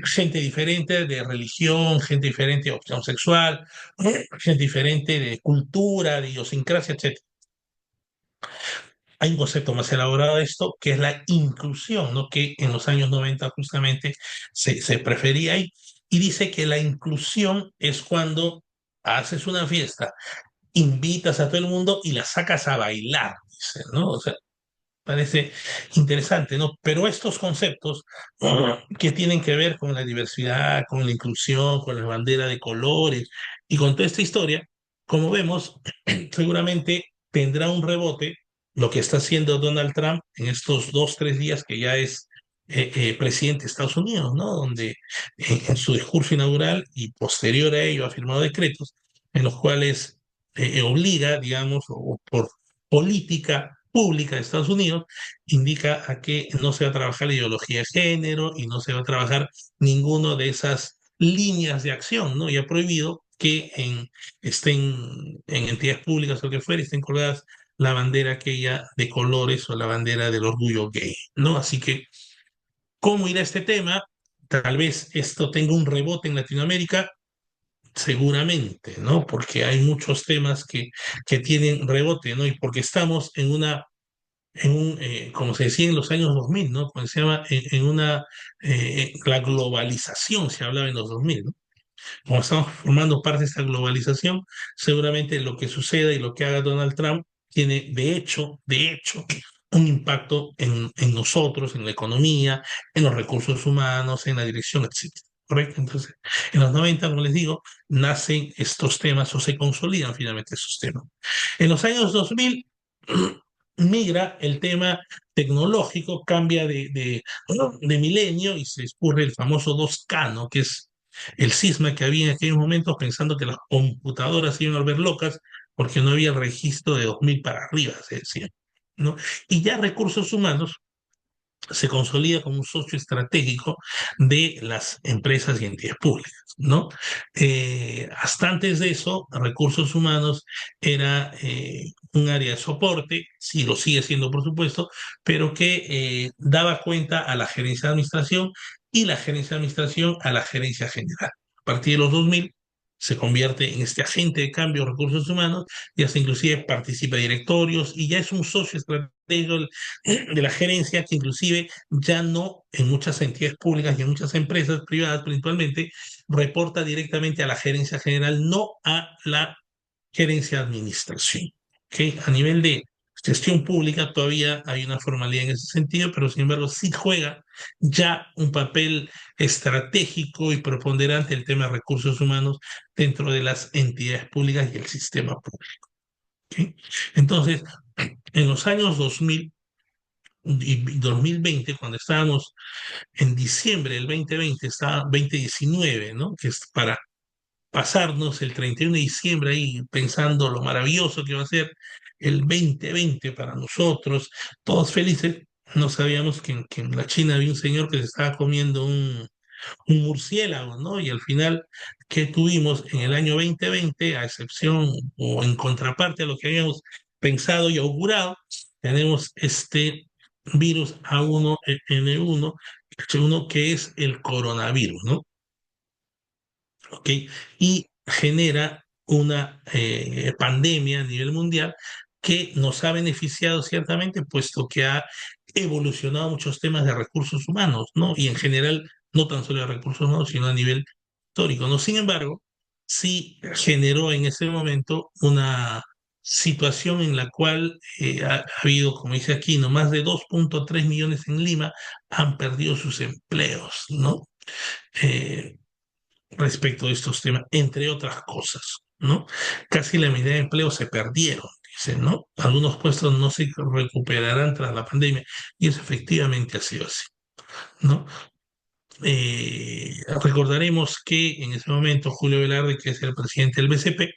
Gente diferente de religión, gente diferente de opción sexual, gente diferente de cultura, de idiosincrasia, etc. Hay un concepto más elaborado de esto, que es la inclusión, ¿no? Que en los años 90 justamente se prefería ahí. Y dice que la inclusión es cuando haces una fiesta invitas a todo el mundo y la sacas a bailar, dice, ¿no? O sea, parece interesante, ¿no? Pero estos conceptos que tienen que ver con la diversidad, con la inclusión, con la bandera de colores y con toda esta historia, como vemos, seguramente tendrá un rebote lo que está haciendo Donald Trump en estos 2, 3 días que ya es presidente de Estados Unidos, ¿no? Donde en su discurso inaugural y posterior a ello ha firmado decretos en los cuales obliga, digamos, o por política pública de Estados Unidos, indica a que no se va a trabajar la ideología de género y no se va a trabajar ninguna de esas líneas de acción, ¿no? Y ha prohibido que estén en entidades públicas o lo que fuera, estén colgadas la bandera aquella de colores o la bandera del orgullo gay, ¿no? Así que, ¿cómo irá este tema? Tal vez esto tenga un rebote en Latinoamérica, seguramente, ¿no? Porque hay muchos temas que tienen rebote, ¿no? Y porque estamos como se decía en los años 2000, ¿no? Cuando se llama la globalización, se hablaba en los 2000, ¿no? Como estamos formando parte de esta globalización, seguramente lo que suceda y lo que haga Donald Trump tiene de hecho, un impacto en nosotros, en la economía, en los recursos humanos, en la dirección, etcétera. ¿Correcto? Entonces, en los 90, como les digo, nacen estos temas o se consolidan finalmente esos temas. En los años 2000, migra el tema tecnológico, cambia de milenio y se escurre el famoso 2K, ¿no? Que es el cisma que había en aquellos momentos pensando que las computadoras se iban a volver locas porque no había registro de 2000 para arriba, se decía, ¿no? Y ya recursos humanos se consolida como un socio estratégico de las empresas y entidades públicas, ¿no? Hasta antes de eso, recursos humanos era un área de soporte, sí lo sigue siendo por supuesto, pero que daba cuenta a la gerencia de administración y la gerencia de administración a la gerencia general. A partir de los 2000 se convierte en este agente de cambio de recursos humanos y hasta inclusive participa en directorios y ya es un socio estratégico de la gerencia que inclusive ya no en muchas entidades públicas y en muchas empresas privadas principalmente reporta directamente a la gerencia general, no a la gerencia de administración. ¿Okay? A nivel de gestión pública todavía hay una formalidad en ese sentido, pero sin embargo sí juega ya un papel estratégico y preponderante el tema de recursos humanos dentro de las entidades públicas y el sistema público. ¿Okay? Entonces, en los años 2000 y 2020, cuando estábamos en diciembre del 2020, estaba 2019, ¿no? Que es para pasarnos el 31 de diciembre ahí pensando lo maravilloso que va a ser el 2020 para nosotros, todos felices. No sabíamos que en la China había un señor que se estaba comiendo un murciélago, ¿no? Y al final, ¿qué tuvimos en el año 2020? A excepción o en contraparte a lo que habíamos pensado y augurado, tenemos este virus A1N1, H1, que es el coronavirus, ¿no? ¿Ok? Y genera una pandemia a nivel mundial que nos ha beneficiado ciertamente, puesto que ha evolucionado muchos temas de recursos humanos, ¿no? Y en general, no tan solo de recursos humanos, sino a nivel histórico, ¿no? Sin embargo, sí generó en ese momento una situación en la cual ha habido, como dice aquí, no más de 2,3 millones en Lima han perdido sus empleos, ¿no? Eh, respecto de estos temas, entre otras cosas, ¿no? Casi la mitad de empleos se perdieron, dicen, ¿no? Algunos puestos no se recuperarán tras la pandemia, y eso efectivamente ha sido así, ¿no? Recordaremos que en ese momento Julio Velarde, que es el presidente del BCP,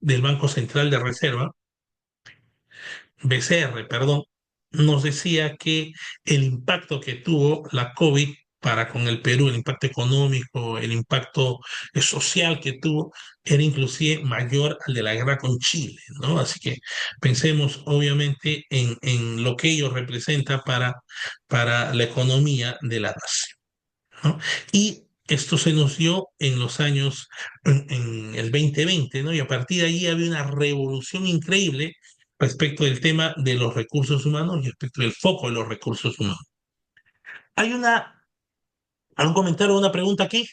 del Banco Central de Reserva, BCR, perdón, nos decía que el impacto que tuvo la COVID para con el Perú, el impacto económico, el impacto social que tuvo, era inclusive mayor al de la guerra con Chile, ¿no? Así que pensemos obviamente en lo que ello representa para la economía de la nación, ¿no? Y esto se nos dio en los años, en el 2020, ¿no? Y a partir de ahí había una revolución increíble respecto del tema de los recursos humanos y respecto del foco de los recursos humanos. ¿Hay algún comentario o una pregunta aquí?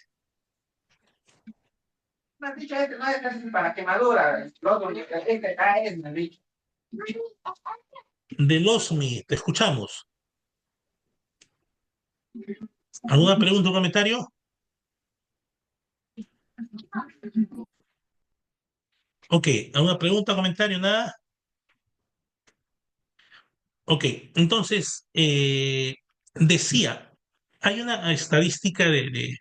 Me has dicho este no es casi para quemadura. Lo otro, es, me has dicho. Del OSMI, te escuchamos. ¿Alguna pregunta o comentario? Ok, ¿alguna pregunta o comentario? Nada. Ok, entonces, decía, hay una estadística hay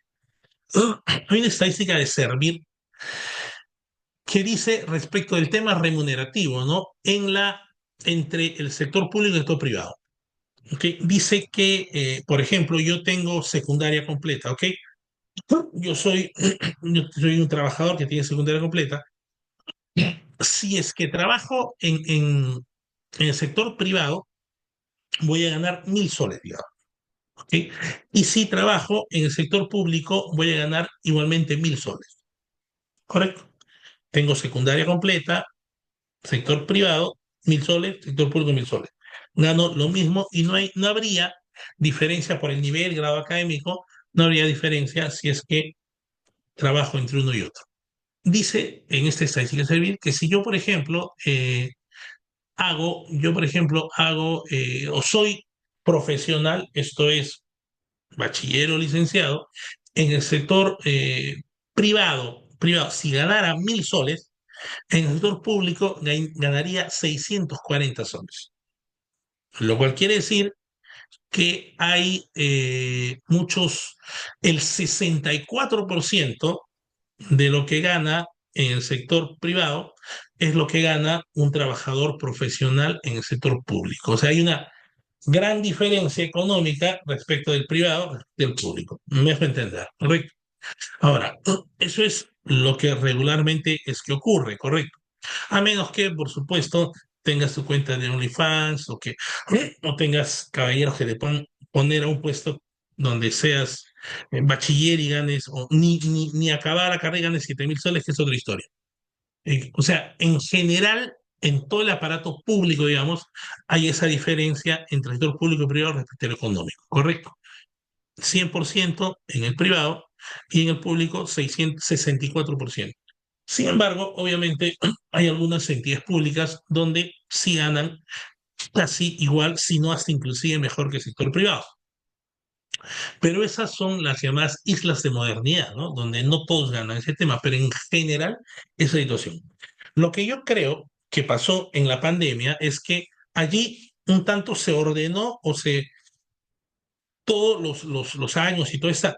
una estadística de Servir que dice respecto del tema remunerativo, ¿no? Entre el sector público y el sector privado. ¿Ok? Dice que, por ejemplo, yo tengo secundaria completa, ¿ok? Yo soy, yo soy un trabajador que tiene secundaria completa. Si es que trabajo en el sector privado, voy a ganar 1.000 soles, digamos. ¿Ok? Y si trabajo en el sector público, voy a ganar igualmente 1.000 soles. ¿Correcto? Tengo secundaria completa, sector privado, 1.000 soles, sector público, 1.000 soles. Gano lo mismo y no habría diferencia por el nivel, grado académico, no habría diferencia si es que trabajo entre uno y otro. Dice en esta estadística servir que si yo, por ejemplo, o soy profesional, esto es bachiller o licenciado, en el sector privado, si ganara 1.000 soles, en el sector público ganaría 640 soles. Lo cual quiere decir que hay el 64% de lo que gana en el sector privado es lo que gana un trabajador profesional en el sector público. O sea, hay una gran diferencia económica respecto del privado del público. Me dejo entender, ¿correcto? Ahora, eso es lo que regularmente es que ocurre, ¿correcto? A menos que, por supuesto, tengas tu cuenta de OnlyFans o que no tengas caballeros que te puedan poner a un puesto donde seas bachiller y ganes, o ni acabar la carrera y ganes 7.000 soles, que es otra historia. O sea, en general, en todo el aparato público, digamos, hay esa diferencia entre el sector público y privado respecto al económico, ¿correcto? 100% en el privado y en el público 664%. Sin embargo, obviamente hay algunas entidades públicas donde sí ganan casi igual, si no hasta inclusive mejor que el sector privado. Pero esas son las llamadas islas de modernidad, ¿no? Donde no todos ganan ese tema, pero en general esa situación. Lo que yo creo que pasó en la pandemia es que allí un tanto se ordenó todos los años y toda esta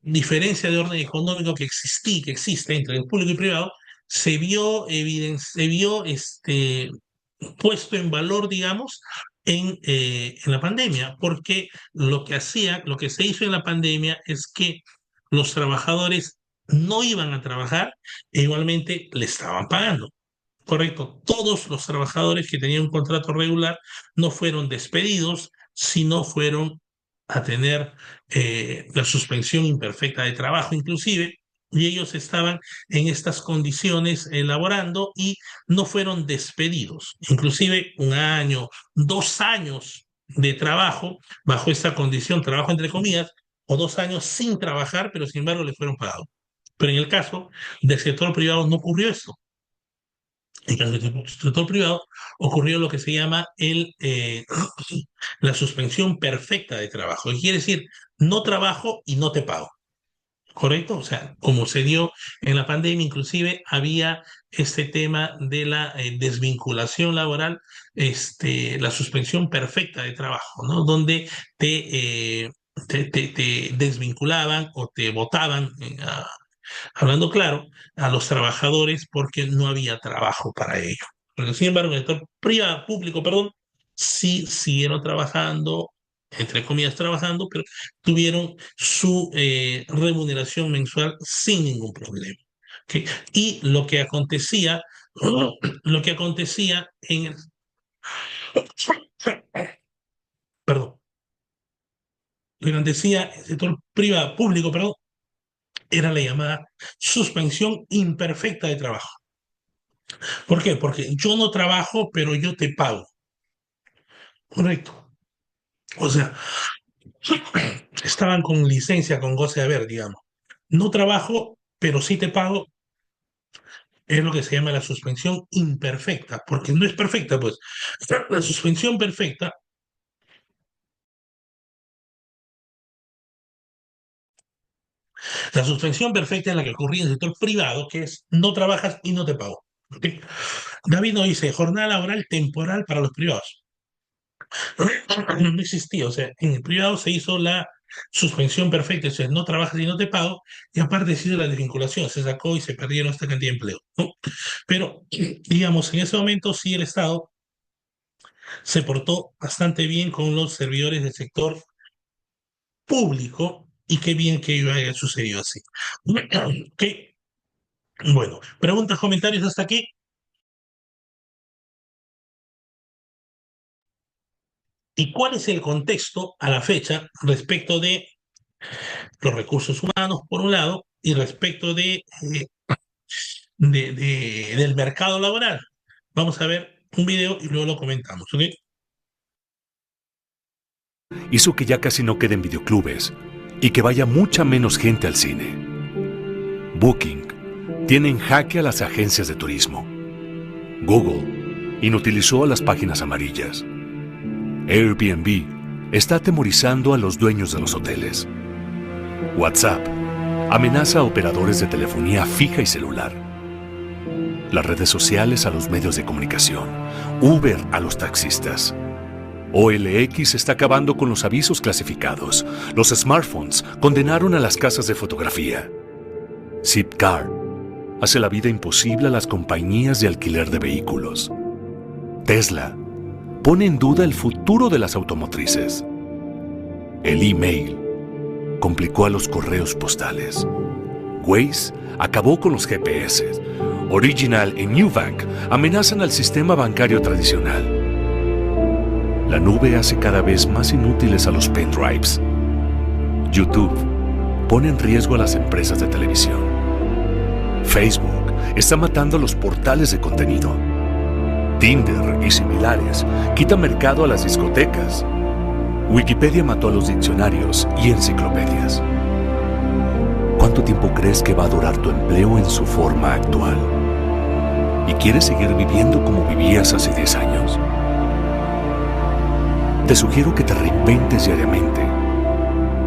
diferencia de orden económico que existe entre el público y privado, se vio puesto en valor, digamos, en la pandemia, porque lo que se hizo en la pandemia es que los trabajadores no iban a trabajar e igualmente le estaban pagando. Correcto, todos los trabajadores que tenían un contrato regular no fueron despedidos, sino fueron a tener la suspensión imperfecta de trabajo inclusive, y ellos estaban en estas condiciones laborando y no fueron despedidos. Inclusive 1 año, 2 años de trabajo bajo esta condición, trabajo entre comillas, o 2 años sin trabajar, pero sin embargo le fueron pagados. Pero en el caso del sector privado no ocurrió esto. En el sector privado ocurrió lo que se llama la suspensión perfecta de trabajo. ¿Qué quiere decir? No trabajo y no te pago. ¿Correcto? O sea, como se dio en la pandemia, inclusive había este tema de la desvinculación laboral, la suspensión perfecta de trabajo, ¿no? Donde te desvinculaban o te votaban hablando claro, a los trabajadores porque no había trabajo para ellos. Pero sin embargo, en el sector privado, público, perdón, sí siguieron trabajando, entre comillas trabajando, pero tuvieron su remuneración mensual sin ningún problema. ¿Ok? Y lo que acontecía en el, perdón, lo que acontecía en el sector privado, público, perdón, era la llamada suspensión imperfecta de trabajo. ¿Por qué? Porque yo no trabajo, pero yo te pago. Correcto. O sea, estaban con licencia, con goce de haber, digamos. No trabajo, pero sí te pago Es lo que se llama la suspensión imperfecta, porque no es perfecta, pues. La suspensión perfecta, la suspensión perfecta es la que ocurría en el sector privado, que es no trabajas y no te pago. ¿Ok? David nos dice jornada laboral temporal para los privados. No existía, o sea, en el privado se hizo la suspensión perfecta, o sea, no trabajas y no te pago, y aparte se hizo la desvinculación, se sacó y se perdieron esta cantidad de empleo, ¿no? Pero, digamos, en ese momento sí el Estado se portó bastante bien con los servidores del sector público y qué bien que ello haya sucedido así. Ok, bueno, preguntas, comentarios hasta aquí. ¿Y cuál es el contexto a la fecha respecto de los recursos humanos, por un lado, y respecto del mercado laboral? Vamos a ver un video y luego lo comentamos, ¿ok? Hizo que ya casi no queden videoclubes y que vaya mucha menos gente al cine. Booking tiene en jaque a las agencias de turismo. Google inutilizó a las páginas amarillas. Airbnb está atemorizando a los dueños de los hoteles. WhatsApp amenaza a operadores de telefonía fija y celular. Las redes sociales a los medios de comunicación. Uber a los taxistas. OLX está acabando con los avisos clasificados. Los smartphones condenaron a las casas de fotografía. Zipcar hace la vida imposible a las compañías de alquiler de vehículos. Tesla pone en duda el futuro de las automotrices. El email complicó a los correos postales. Waze acabó con los GPS. Original y Nubank amenazan al sistema bancario tradicional. La nube hace cada vez más inútiles a los pendrives. YouTube pone en riesgo a las empresas de televisión. Facebook está matando a los portales de contenido. Tinder y similares quitan mercado a las discotecas. Wikipedia mató a los diccionarios y enciclopedias. ¿Cuánto tiempo crees que va a durar tu empleo en su forma actual? ¿Y quieres seguir viviendo como vivías hace 10 años? Te sugiero que te reinventes diariamente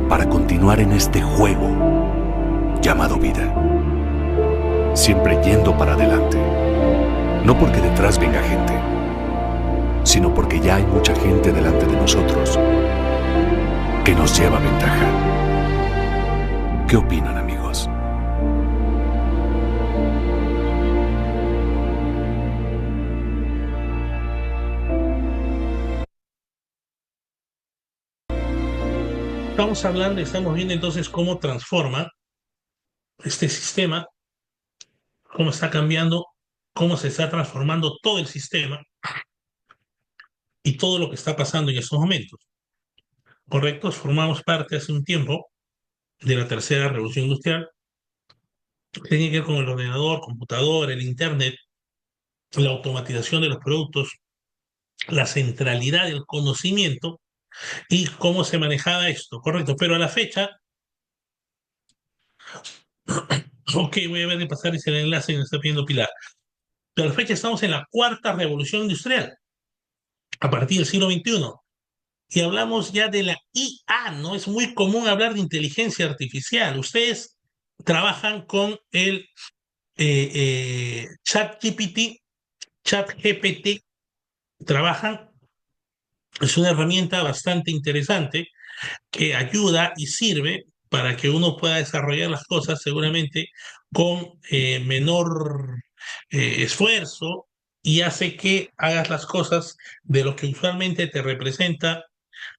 para continuar en este juego llamado vida. Siempre yendo para adelante. No porque detrás venga gente, sino porque ya hay mucha gente delante de nosotros que nos lleva ventaja. ¿Qué opinan, amigos? Estamos viendo entonces cómo transforma este sistema, cómo está cambiando, cómo se está transformando todo el sistema y todo lo que está pasando en estos momentos. ¿Correcto? Formamos parte hace un tiempo de la tercera revolución industrial, que tiene que ver con el ordenador, computador, el internet, la automatización de los productos, la centralidad del conocimiento y cómo se manejaba esto, correcto. Pero a la fecha, ok, voy a ver de pasar ese enlace que me está pidiendo Pilar. Pero a la fecha estamos en la cuarta revolución industrial, a partir del siglo XXI. Y hablamos ya de la IA, ¿no? Es muy común hablar de inteligencia artificial. Ustedes trabajan con el ChatGPT, trabajan, es una herramienta bastante interesante que ayuda y sirve para que uno pueda desarrollar las cosas seguramente con menor esfuerzo y hace que hagas las cosas de lo que usualmente te representa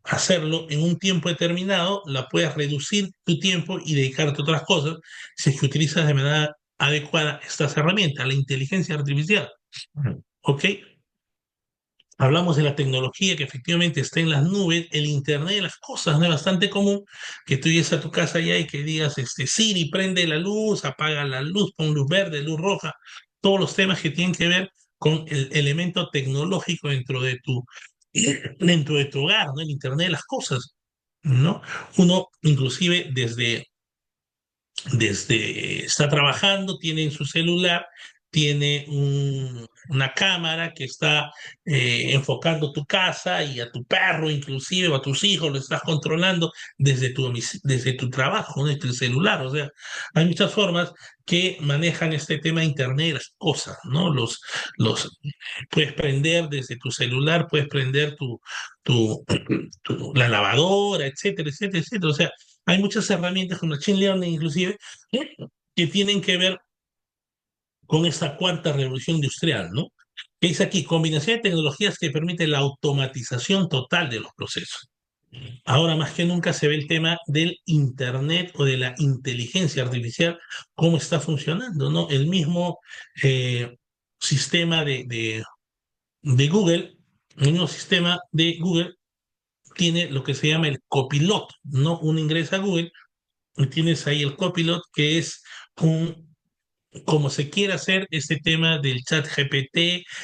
hacerlo en un tiempo determinado, la puedes reducir tu tiempo y dedicarte a otras cosas si es que utilizas de manera adecuada estas herramientas, la inteligencia artificial. ¿Ok? Hablamos de la tecnología que efectivamente está en las nubes, el Internet de las cosas, ¿no? Es bastante común que tú llegues a tu casa ya y que digas, Siri, prende la luz, apaga la luz, pon luz verde, luz roja, todos los temas que tienen que ver con el elemento tecnológico dentro de tu hogar, ¿no? El Internet de las cosas, ¿no? Uno, inclusive, desde está trabajando, tiene en su celular, tiene una cámara que está enfocando tu casa y a tu perro inclusive o a tus hijos lo estás controlando desde tu trabajo, ¿no? Desde el celular. O sea, hay muchas formas que manejan este tema de Internet, las cosas, ¿no? Los puedes prender desde tu celular, puedes prender tu, la lavadora, etcétera, etcétera, etcétera. O sea, hay muchas herramientas como Machine Learning inclusive que tienen que ver con esta cuarta revolución industrial, ¿no? Que dice aquí, combinación de tecnologías que permiten la automatización total de los procesos. Ahora más que nunca se ve el tema del Internet o de la inteligencia artificial, cómo está funcionando, ¿no? El mismo sistema de Google, el mismo sistema de Google tiene lo que se llama el copilot, ¿no? Uno ingresa a Google y tienes ahí el copilot, que es como se quiera hacer este tema del chat GPT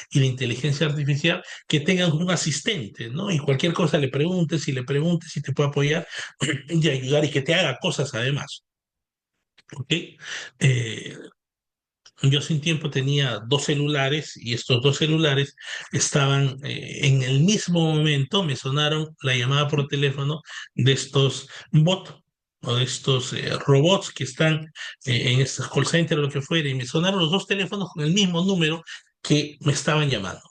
y la inteligencia artificial, que tengan un asistente, ¿no? Y cualquier cosa le preguntes si te puede apoyar y ayudar y que te haga cosas además, ¿ok? Eh, yo hace un tiempo tenía dos celulares y estos dos celulares estaban en el mismo momento, me sonaron la llamada por teléfono de estos bots o de estos robots que están en estos call centers o lo que fuera, y me sonaron los dos teléfonos con el mismo número que me estaban llamando.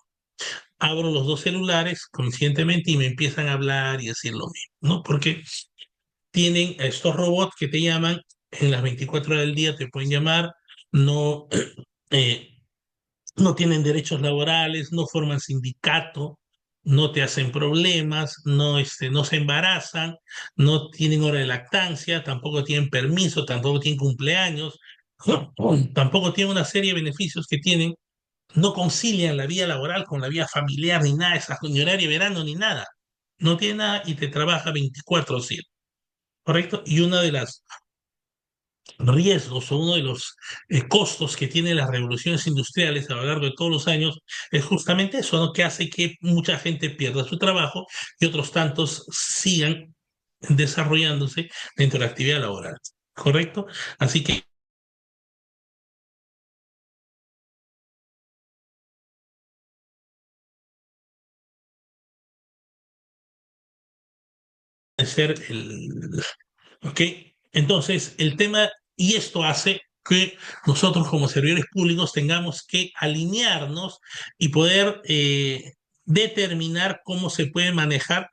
Abro los dos celulares conscientemente y me empiezan a hablar y decir lo mismo, ¿no? Porque tienen a estos robots que te llaman en las 24 horas del día, te pueden llamar, no, eh, no tienen derechos laborales, no forman sindicato, no te hacen problemas, no se embarazan, no tienen hora de lactancia, tampoco tienen permiso, tampoco tienen cumpleaños, tampoco tienen una serie de beneficios que tienen, no concilian la vida laboral con la vida familiar ni nada, esa ni horario de verano ni nada. No tiene nada y te trabaja 24/7, ¿correcto? Y una de las riesgos o uno de los costos que tienen las revoluciones industriales a lo largo de todos los años es justamente eso, ¿no? Que hace que mucha gente pierda su trabajo y otros tantos sigan desarrollándose dentro de la actividad laboral, ¿correcto? Así que ser ¿ok? Entonces, el tema, y esto hace que nosotros como servidores públicos tengamos que alinearnos y poder determinar cómo se puede manejar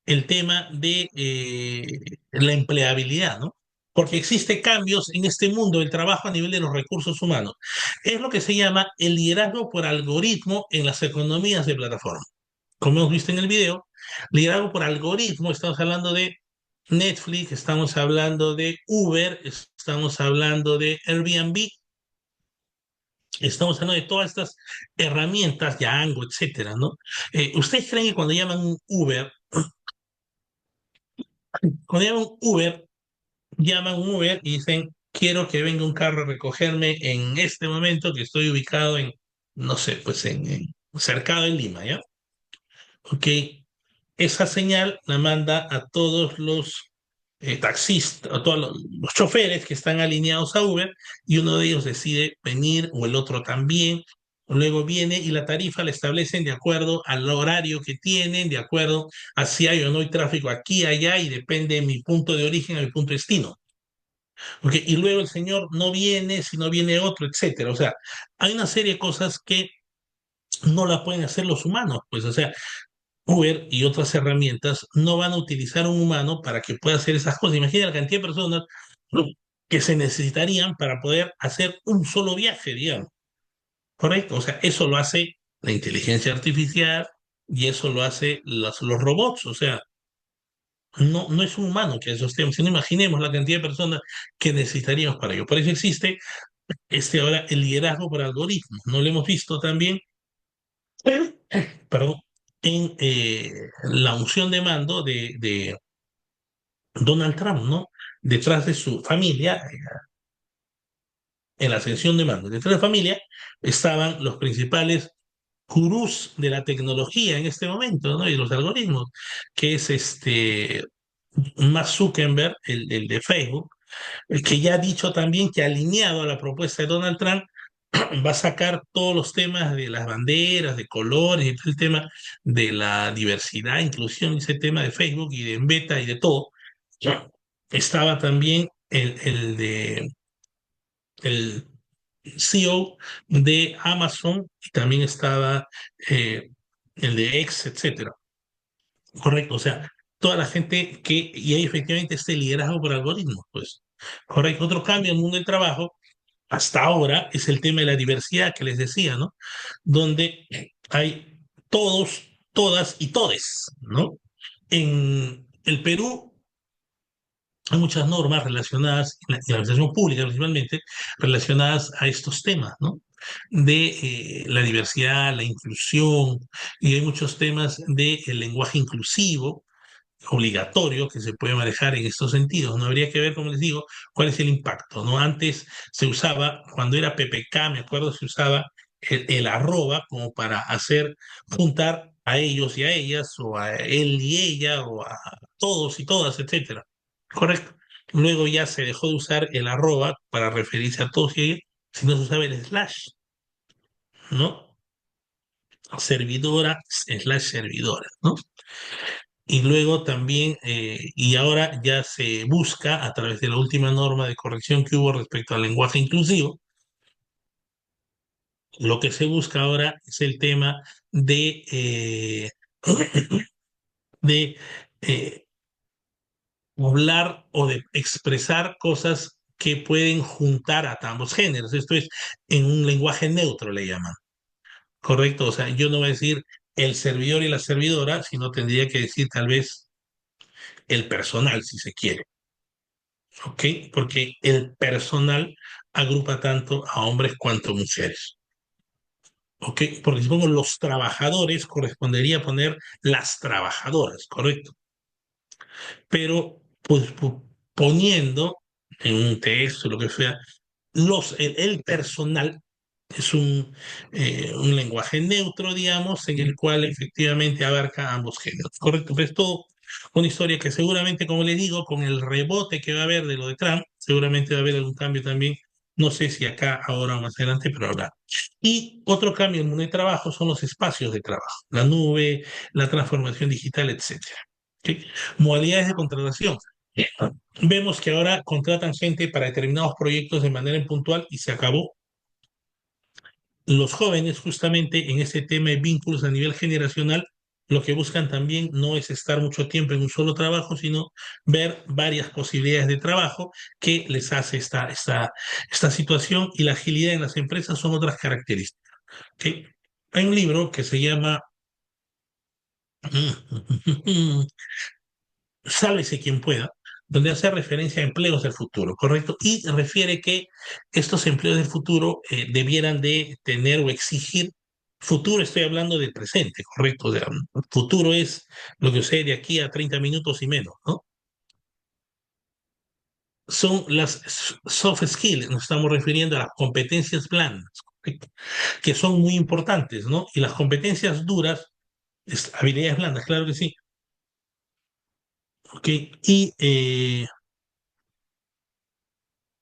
el tema de la empleabilidad, ¿no? Porque existe cambios en este mundo del trabajo a nivel de los recursos humanos. Es lo que se llama el liderazgo por algoritmo en las economías de plataforma. Como hemos visto en el video, liderazgo por algoritmo, estamos hablando de Netflix, estamos hablando de Uber, estamos hablando de Airbnb, estamos hablando de todas estas herramientas, Django, etcétera, ¿no? ¿Ustedes creen que llaman un Uber y dicen, quiero que venga un carro a recogerme en este momento que estoy ubicado en, no sé, pues cercado en Lima, ¿ya? Ok, esa señal la manda a todos los taxistas, a todos los choferes que están alineados a Uber y uno de ellos decide venir o el otro también. Luego viene y la tarifa la establecen de acuerdo al horario que tienen, de acuerdo a si hay o no hay tráfico aquí, allá, y depende de mi punto de origen a mi punto de destino. Okay, y luego el señor no viene, si no viene otro, etcétera. O sea, hay una serie de cosas que no la pueden hacer los humanos, pues, o sea, Uber y otras herramientas no van a utilizar un humano para que pueda hacer esas cosas. Imagina la cantidad de personas, ¿no?, que se necesitarían para poder hacer un solo viaje, digamos. ¿Correcto? O sea, eso lo hace la inteligencia artificial y eso lo hace los robots. O sea, no es un humano que esos temas. Si no, imaginemos la cantidad de personas que necesitaríamos para ello. Por eso existe ahora el liderazgo por algoritmos. No lo hemos visto también, perdón, en la unción de mando de Donald Trump, ¿no? Detrás de su familia, en la ascensión de mando, detrás de la familia estaban los principales gurús de la tecnología en este momento, ¿no? Y los algoritmos, que es Mark Zuckerberg, el de Facebook, que ya ha dicho también que alineado a la propuesta de Donald Trump, va a sacar todos los temas de las banderas, de colores, y todo el tema de la diversidad, inclusión, ese tema de Facebook y de Beta y de todo. Ya. Estaba también el CEO de Amazon y también estaba el de X, etcétera. Correcto, o sea, toda la gente y hay efectivamente este liderazgo por algoritmos, pues. Correcto, otro cambio en el mundo del trabajo hasta ahora es el tema de la diversidad que les decía, ¿no? Donde hay todos, todas y todes, ¿no? En el Perú hay muchas normas relacionadas, en la administración pública principalmente, relacionadas a estos temas, ¿no? De la diversidad, la inclusión, y hay muchos temas del lenguaje inclusivo, obligatorio, que se puede manejar en estos sentidos. No habría que ver, como les digo, cuál es el impacto, ¿no? Antes se usaba, cuando era PPK, me acuerdo, se usaba el arroba como para juntar a ellos y a ellas, o a él y ella, o a todos y todas, etcétera. Correcto. Luego ya se dejó de usar el arroba para referirse a todos y a ellas, sino se usaba el slash, ¿no? Servidora slash servidora, ¿no? Y luego también, y ahora ya se busca a través de la última norma de corrección que hubo respecto al lenguaje inclusivo, lo que se busca ahora es el tema de hablar o de expresar cosas que pueden juntar a ambos géneros. Esto es en un lenguaje neutro, le llaman. ¿Correcto? O sea, yo no voy a decir el servidor y la servidora, sino tendría que decir tal vez el personal, si se quiere. ¿Ok? Porque el personal agrupa tanto a hombres cuanto a mujeres. ¿Ok? Porque si pongo los trabajadores, correspondería poner las trabajadoras, ¿correcto? Pero pues poniendo en un texto, lo que sea, el personal es un lenguaje neutro, digamos, en el cual efectivamente abarca ambos géneros, ¿correcto? Pero es todo una historia que seguramente, como le digo, con el rebote que va a haber de lo de Trump, seguramente va a haber algún cambio también, no sé si acá, ahora o más adelante, pero habrá. Y otro cambio en el mundo de trabajo son los espacios de trabajo, la nube, la transformación digital, etcétera. ¿Ok? Modalidades de contratación. Vemos que ahora contratan gente para determinados proyectos de manera impuntual y se acabó. Los jóvenes, justamente en ese tema de vínculos a nivel generacional, lo que buscan también no es estar mucho tiempo en un solo trabajo, sino ver varias posibilidades de trabajo que les hace esta situación, y la agilidad en las empresas son otras características. ¿Ok? Hay un libro que se llama Sálvese quien pueda, donde hace referencia a empleos del futuro, ¿correcto? Y refiere que estos empleos del futuro debieran de tener o exigir futuro, estoy hablando del presente, ¿correcto? O sea, futuro es lo que sucede de aquí a 30 minutos y menos, ¿no? Son las soft skills, nos estamos refiriendo a las competencias blandas, ¿correcto? Que son muy importantes, ¿no? Y las competencias duras, habilidades blandas, claro que sí. ¿Ok? Y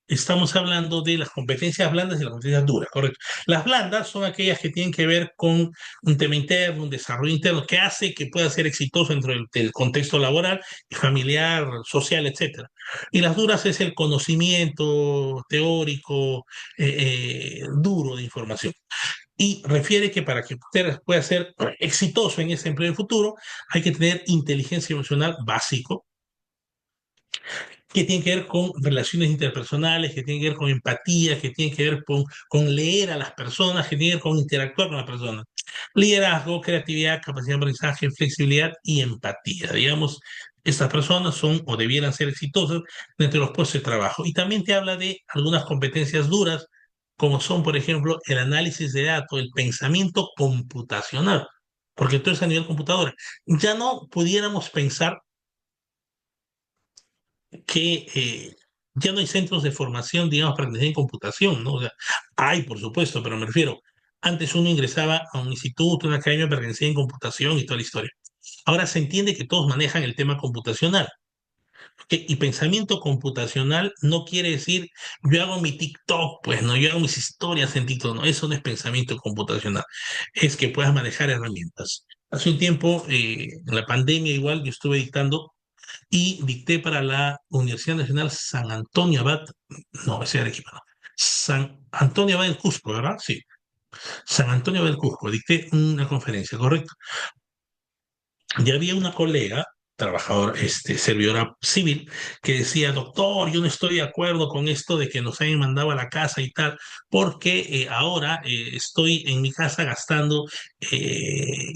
estamos hablando de las competencias blandas y las competencias duras, correcto. Las blandas son aquellas que tienen que ver con un tema interno, un desarrollo interno que hace que pueda ser exitoso dentro del contexto laboral y familiar, social, etcétera. Y las duras es el conocimiento teórico duro de información. Y refiere que para que usted pueda ser exitoso en ese empleo de futuro, hay que tener inteligencia emocional básico, que tiene que ver con relaciones interpersonales, que tiene que ver con empatía, que tiene que ver con leer a las personas, que tiene que ver con interactuar con las personas. Liderazgo, creatividad, capacidad de aprendizaje, flexibilidad y empatía. Digamos, estas personas son o debieran ser exitosas dentro de los puestos de trabajo. Y también te habla de algunas competencias duras, como son, por ejemplo, el análisis de datos, el pensamiento computacional, porque todo es a nivel computadora. Ya no pudiéramos pensar que ya no hay centros de formación, digamos, para que les den computación, ¿no? O sea, hay, por supuesto, pero me refiero, antes uno ingresaba a un instituto, una academia para que enseñen computación y toda la historia. Ahora se entiende que todos manejan el tema computacional. Y pensamiento computacional no quiere decir yo hago mi TikTok, pues no, yo hago mis historias en TikTok, no, eso no es pensamiento computacional, es que puedas manejar herramientas. Hace un tiempo, en la pandemia igual, yo estuve dictando y dicté para la Universidad Nacional San Antonio Abad, no, ese era Arequipa, no, San Antonio Abad del Cusco, ¿verdad? Sí, San Antonio Abad del Cusco, dicté una conferencia, ¿correcto? Ya había una colega, trabajadora, servidora civil, que decía, doctor, yo no estoy de acuerdo con esto de que nos hayan mandado a la casa y tal, porque ahora estoy en mi casa gastando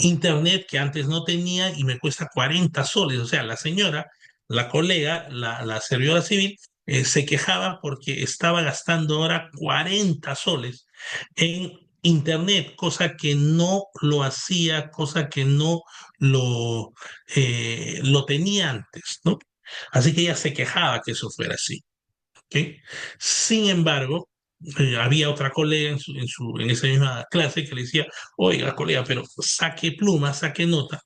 internet que antes no tenía y me cuesta 40 soles. O sea, la señora, la colega, la servidora civil, se quejaba porque estaba gastando ahora 40 soles en internet, cosa que no lo hacía, cosa que no lo tenía antes, ¿no? Así que ella se quejaba que eso fuera así, ¿ok? Sin embargo, había otra colega en esa misma clase que le decía, oiga, colega, pero saque pluma, saque nota,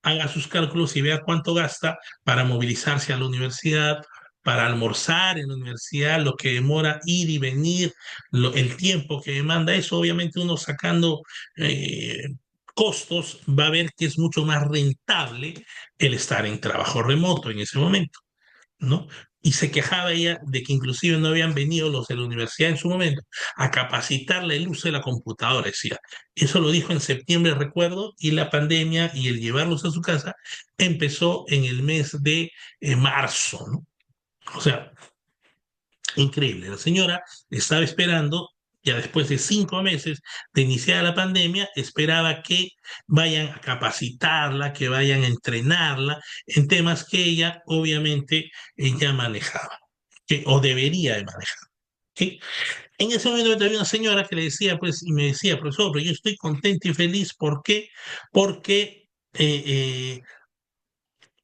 haga sus cálculos y vea cuánto gasta para movilizarse a la universidad, para almorzar en la universidad, lo que demora ir y venir, el tiempo que demanda eso, obviamente uno sacando eh, costos va a ver que es mucho más rentable el estar en trabajo remoto en ese momento, ¿no? Y se quejaba ella de que inclusive no habían venido los de la universidad en su momento a capacitarle el uso de la computadora, decía. Eso lo dijo en septiembre, recuerdo, y la pandemia y el llevarlos a su casa empezó en el mes de marzo, ¿no? O sea, increíble. La señora estaba esperando, ya después de 5 meses de iniciar la pandemia, esperaba que vayan a capacitarla, que vayan a entrenarla en temas que ella obviamente ya manejaba, o debería de manejar. ¿Sí? En ese momento había una señora que le decía, pues, y me decía, profesor, pero yo estoy contenta y feliz, ¿por qué? Porque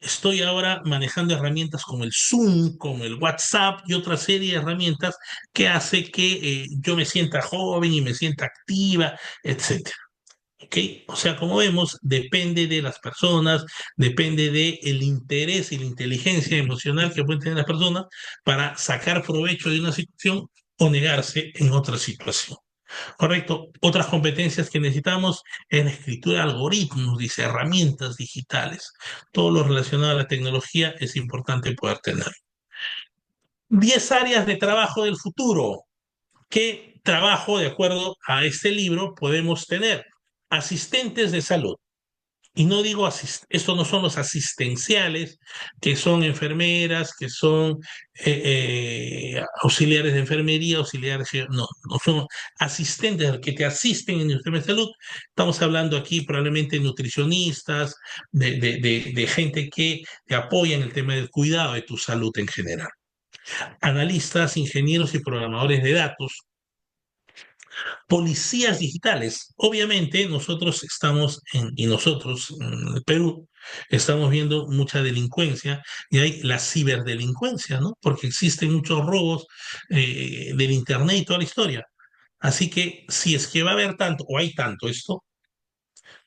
estoy ahora manejando herramientas como el Zoom, como el WhatsApp y otra serie de herramientas que hace que yo me sienta joven y me sienta activa, etcétera. ¿Ok? O sea, como vemos, depende de las personas, depende del interés y la inteligencia emocional que pueden tener las personas para sacar provecho de una situación o negarse en otra situación. Correcto. Otras competencias que necesitamos es la escritura de algoritmos, dice, herramientas digitales. Todo lo relacionado a la tecnología es importante poder tener. 10 áreas de trabajo del futuro. ¿Qué trabajo, de acuerdo a este libro, podemos tener? Asistentes de salud. Y no digo, estos no son los asistenciales, que son enfermeras, que son auxiliares de enfermería, auxiliares, no, no son asistentes que te asisten en el sistema de salud. Estamos hablando aquí probablemente de nutricionistas, de gente que te apoya en el tema del cuidado de tu salud en general. Analistas, ingenieros y programadores de datos, policías digitales. Obviamente nosotros y nosotros en el Perú estamos viendo mucha delincuencia y hay la ciberdelincuencia, ¿no? Porque existen muchos robos del Internet y toda la historia. Así que si es que va a haber tanto o hay tanto esto,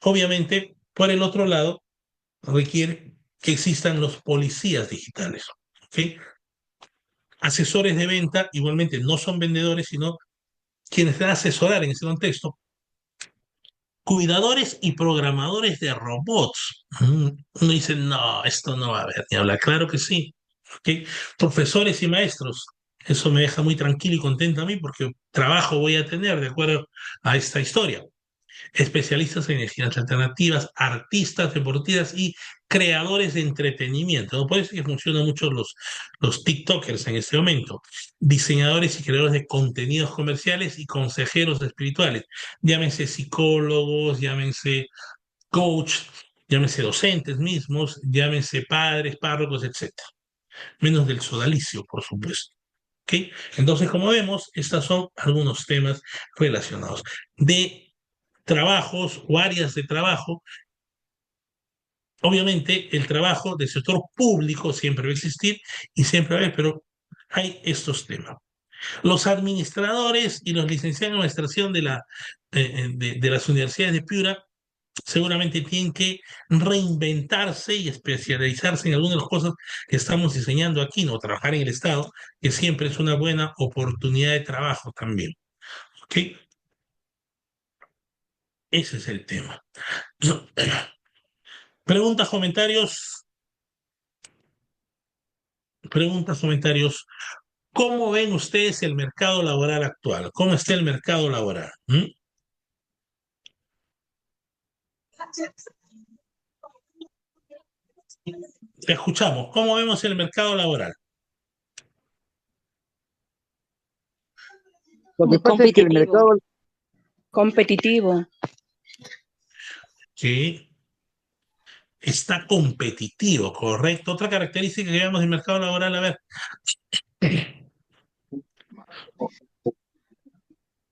obviamente por el otro lado requiere que existan los policías digitales, ¿ok? Asesores de venta igualmente no son vendedores, sino quienes van a asesorar en ese contexto. Cuidadores y programadores de robots. Uno dice, no, esto no va a haber ni hablar. Claro que sí. ¿Ok? Profesores y maestros. Eso me deja muy tranquilo y contento a mí porque trabajo voy a tener de acuerdo a esta historia. Especialistas en energías alternativas, artistas deportivas y creadores de entretenimiento. ¿No? Por eso que funcionan mucho los TikTokers en este momento. Diseñadores y creadores de contenidos comerciales y consejeros espirituales. Llámense psicólogos, llámense coach, llámense docentes mismos, llámense padres, párrocos, etcétera. Menos del sodalicio, por supuesto. ¿Ok? Entonces, como vemos, estos son algunos temas relacionados. De trabajos o áreas de trabajo, obviamente el trabajo del sector público siempre va a existir y siempre va a haber, pero hay estos temas. Los administradores y los licenciados en administración de las universidades de Piura seguramente tienen que reinventarse y especializarse en algunas de las cosas que estamos diseñando aquí, ¿no? Trabajar en el Estado, que siempre es una buena oportunidad de trabajo también. ¿Ok? Ese es el tema. Preguntas, comentarios. Preguntas, comentarios. ¿Cómo ven ustedes el mercado laboral actual? ¿Cómo está el mercado laboral? Te escuchamos. ¿Cómo vemos el mercado laboral? Lo que Muy pasa es que el competitivo. mercado, Competitivo. Sí, está competitivo, correcto. Otra característica que vemos del mercado laboral, a ver,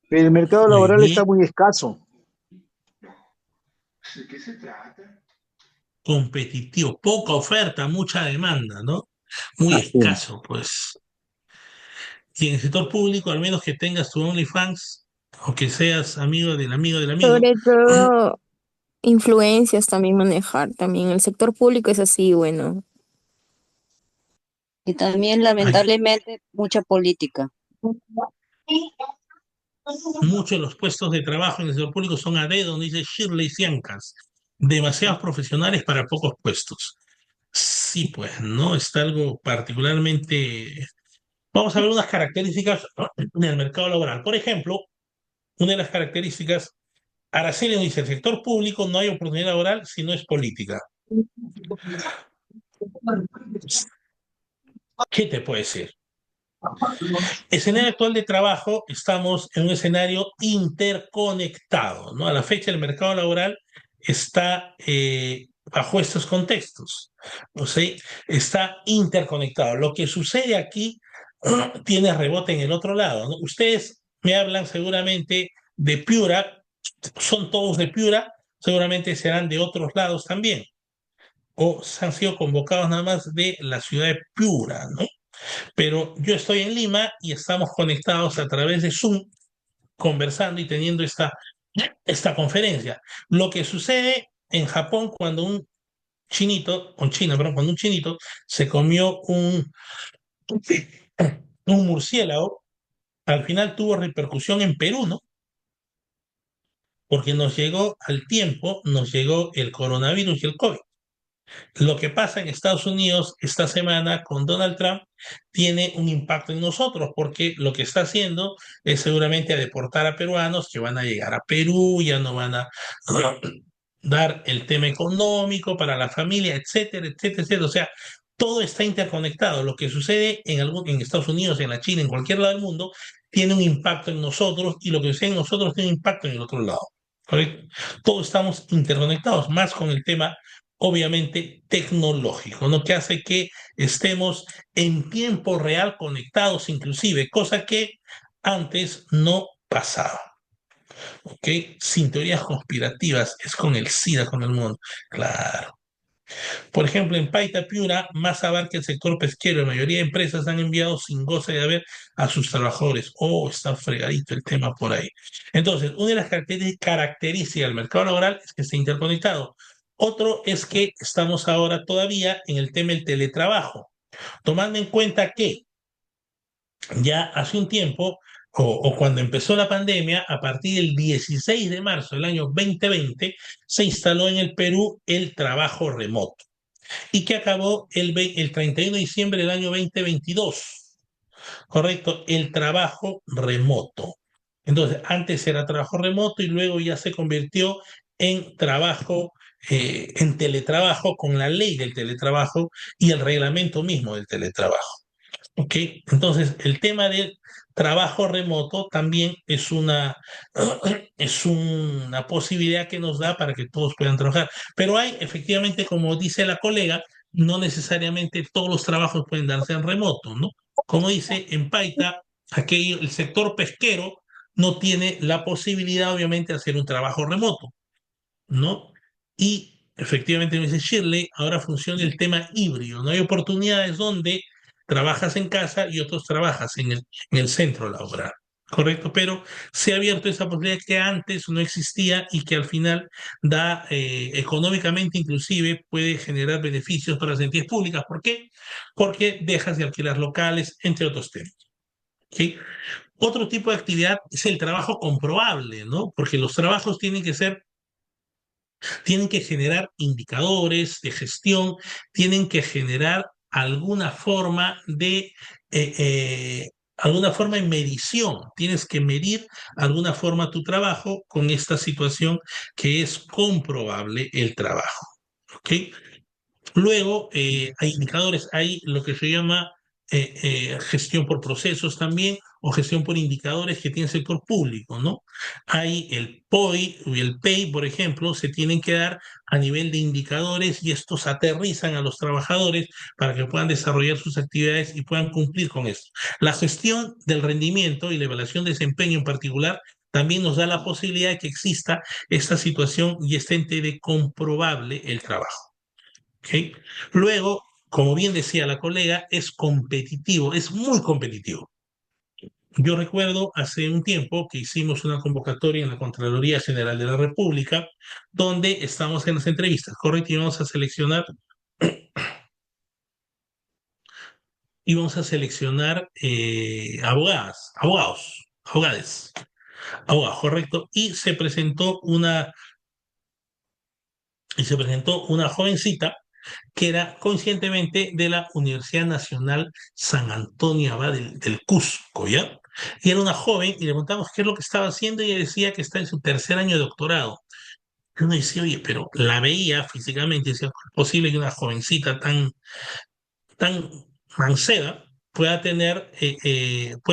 el mercado muy laboral está bien, muy escaso. competitivo, poca oferta, mucha demanda, ¿no? Muy Sí. escaso, pues. Y en el sector público, al menos que tengas tu OnlyFans o que seas amigo del amigo del amigo, Sobre todo influencias también manejar, también el sector público es así, bueno. Y también, hay lamentablemente, mucha política. muchos de los puestos de trabajo en el sector público son a dedo, donde dice Shirley Ciancas, demasiados profesionales para pocos puestos. Sí, pues, ¿no? Está algo particularmente... Vamos a ver unas características del mercado laboral. Por ejemplo, una de las características, Araceli nos dice, el sector público no hay oportunidad laboral si no es política. ¿Qué te puede decir? Escenario actual de trabajo, estamos en un escenario interconectado, ¿no? A la fecha el mercado laboral está bajo estos contextos, ¿no sé? Está interconectado. Lo que sucede aquí tiene rebote en el otro lado, ¿no? Ustedes me hablan seguramente de Piura, son todos de Piura, seguramente serán de otros lados también, o han sido convocados nada más de la ciudad de Piura, ¿no? Pero yo estoy en Lima y estamos conectados a través de Zoom, conversando y teniendo esta conferencia. Lo que sucede en Japón cuando un chinito, o en China, perdón, cuando un chinito se comió un murciélago, al final tuvo repercusión en Perú, ¿no? Porque nos llegó al tiempo, nos llegó el coronavirus y el COVID. Lo que pasa en Estados Unidos esta semana con Donald Trump tiene un impacto en nosotros, porque lo que está haciendo es seguramente a deportar a peruanos que van a llegar a Perú, ya no van a dar el tema económico para la familia, etcétera, etcétera, etcétera. O sea, todo está interconectado. Lo que sucede en Estados Unidos, en la China, en cualquier lado del mundo, tiene un impacto en nosotros y lo que sucede en nosotros tiene un impacto en el otro lado. ¿Correcto? Todos estamos interconectados, más con el tema, obviamente, tecnológico, ¿no? Que hace que estemos en tiempo real conectados, inclusive, cosa que antes no pasaba. ¿Ok? Sin teorías conspirativas, es con el SIDA, con el mundo. Claro. Por ejemplo, en Paita Piura, más abarca el sector pesquero. La mayoría de empresas han enviado sin goce de haber a sus trabajadores. Oh, está fregadito el tema por ahí. Entonces, una de las características del mercado laboral es que está interconectado. Otro es que estamos ahora todavía en el tema del teletrabajo, tomando en cuenta que ya hace un tiempo, o cuando empezó la pandemia, a partir del 16 de marzo del año 2020, se instaló en el Perú el trabajo remoto y que acabó el 31 de diciembre del año 2022, ¿correcto? El trabajo remoto. Entonces, antes era trabajo remoto y luego ya se convirtió en trabajo, en teletrabajo con la ley del teletrabajo y el reglamento mismo del teletrabajo. ¿Ok? Entonces, el tema del trabajo remoto también es una posibilidad que nos da para que todos puedan trabajar. Pero hay, efectivamente, como dice la colega, no necesariamente todos los trabajos pueden darse en remoto, ¿no? Como dice en Paita, el sector pesquero no tiene la posibilidad, obviamente, de hacer un trabajo remoto, ¿no? Y efectivamente, me dice Shirley, ahora funciona el tema híbrido, ¿no? Hay oportunidades donde trabajas en casa y otros trabajas en el centro laboral. correcto, pero se ha abierto esa posibilidad que antes no existía y que al final da económicamente inclusive puede generar beneficios para las entidades públicas. ¿Por qué? Porque dejas de alquilar locales, entre otros temas. ¿Ok? Otro tipo de actividad es el trabajo comprobable, ¿no? Porque los trabajos tienen que generar indicadores de gestión, tienen que generar eh, alguna forma de medición. Tienes que medir alguna forma tu trabajo con esta situación que es comprobable el trabajo. ¿Ok? Luego, hay indicadores, hay lo que se llama gestión por procesos también, o gestión por indicadores que tiene el sector público, ¿no? Hay el POI y el PEI, por ejemplo, se tienen que dar a nivel de indicadores y estos aterrizan a los trabajadores para que puedan desarrollar sus actividades y puedan cumplir con esto. La gestión del rendimiento y la evaluación de desempeño en particular también nos da la posibilidad de que exista esta situación y este ente de comprobable el trabajo. ¿Ok? Luego, como bien decía la colega, es competitivo, es muy competitivo. Yo recuerdo hace un tiempo que hicimos una convocatoria en la Contraloría General de la República, donde estamos en las entrevistas, ¿correcto? Y vamos a seleccionar abogados, ¿correcto? Y se presentó una jovencita que era coincidentemente de la Universidad Nacional San Antonio Abad del Cusco, ¿ya? Y era una joven y le preguntamos qué es lo que estaba haciendo y ella decía que está en su tercer año de doctorado. Y uno decía, oye, pero la veía físicamente y decía, ¿cómo es posible que una jovencita tan mancera puede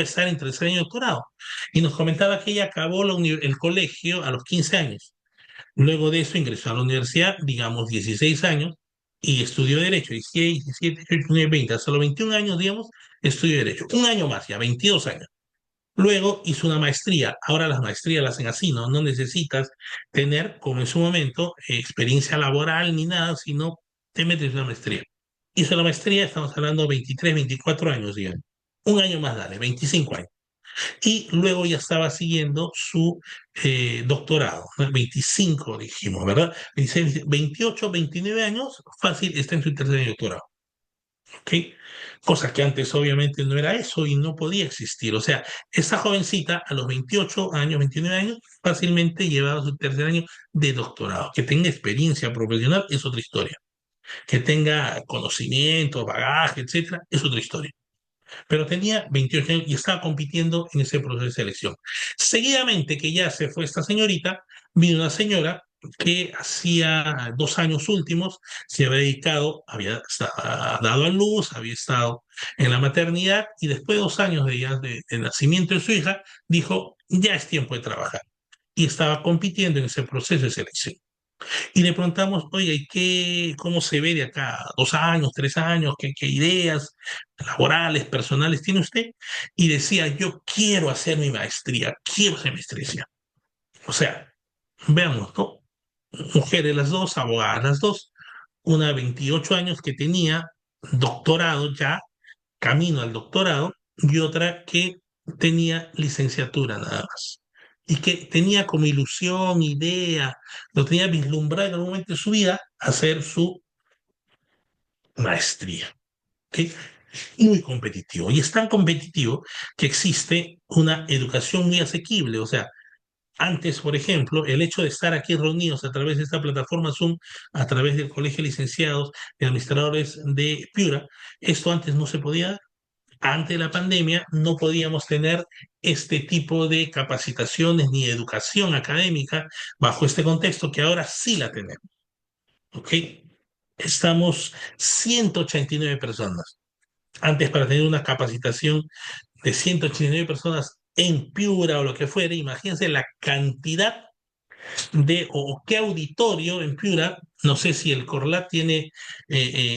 estar en tercer año de doctorado? Y nos comentaba que ella acabó el colegio a los 15 años. Luego de eso ingresó a la universidad, digamos 16 años, y estudió Derecho, 16, 17, 18, 19, 20, hasta los 21 años, digamos, estudió Derecho. Un año más, ya 22 años. Luego hizo una maestría. Ahora las maestrías las hacen así, ¿no? No necesitas tener, como en su momento, experiencia laboral ni nada, sino te metes en una maestría. Hizo la maestría, estamos hablando 23, 24 años, digamos. Un año más, dale, 25 años. Y luego ya estaba siguiendo su doctorado, ¿no? 25 dijimos, ¿verdad? 26, 28, 29 años, fácil, está en su tercer año de doctorado. ¿Ok? Cosa que antes obviamente no era eso y no podía existir. O sea, esa jovencita a los 28 años, 29 años, fácilmente llevaba su tercer año de doctorado. Que tenga experiencia profesional es otra historia. Que tenga conocimiento, bagaje, etcétera, es otra historia, pero tenía 28 años y estaba compitiendo en ese proceso de selección. Seguidamente que ya se fue esta señorita, vino una señora que hacía 2 años últimos se había dedicado, dado a luz, había estado en la maternidad y después de 2 años de nacimiento de su hija, dijo, ya es tiempo de trabajar. Y estaba compitiendo en ese proceso de selección. Y le preguntamos, oye, cómo se ve de acá 2 años, 3 años? ¿Qué ideas laborales, personales tiene usted? Y decía, yo quiero hacer mi maestría, quiero hacer maestría. O sea, veamos, ¿no? Mujeres las dos, abogadas las dos, una de 28 años que tenía doctorado ya, camino al doctorado, y otra que tenía licenciatura nada más. Y que tenía como ilusión, idea, lo tenía vislumbrado en algún momento de su vida, hacer su maestría. ¿Ok? Muy competitivo. Y es tan competitivo que existe una educación muy asequible. O sea, antes, por ejemplo, el hecho de estar aquí reunidos a través de esta plataforma Zoom, a través del Colegio de Licenciados y Administradores de Piura, esto antes no se podía dar. Antes de la pandemia no podíamos tener este tipo de capacitaciones ni educación académica bajo este contexto que ahora sí la tenemos. ¿Ok? Estamos 189 personas. Antes, para tener una capacitación de 189 personas en Piura o lo que fuera, imagínense la cantidad o qué auditorio en Piura, no sé si el Corlat tiene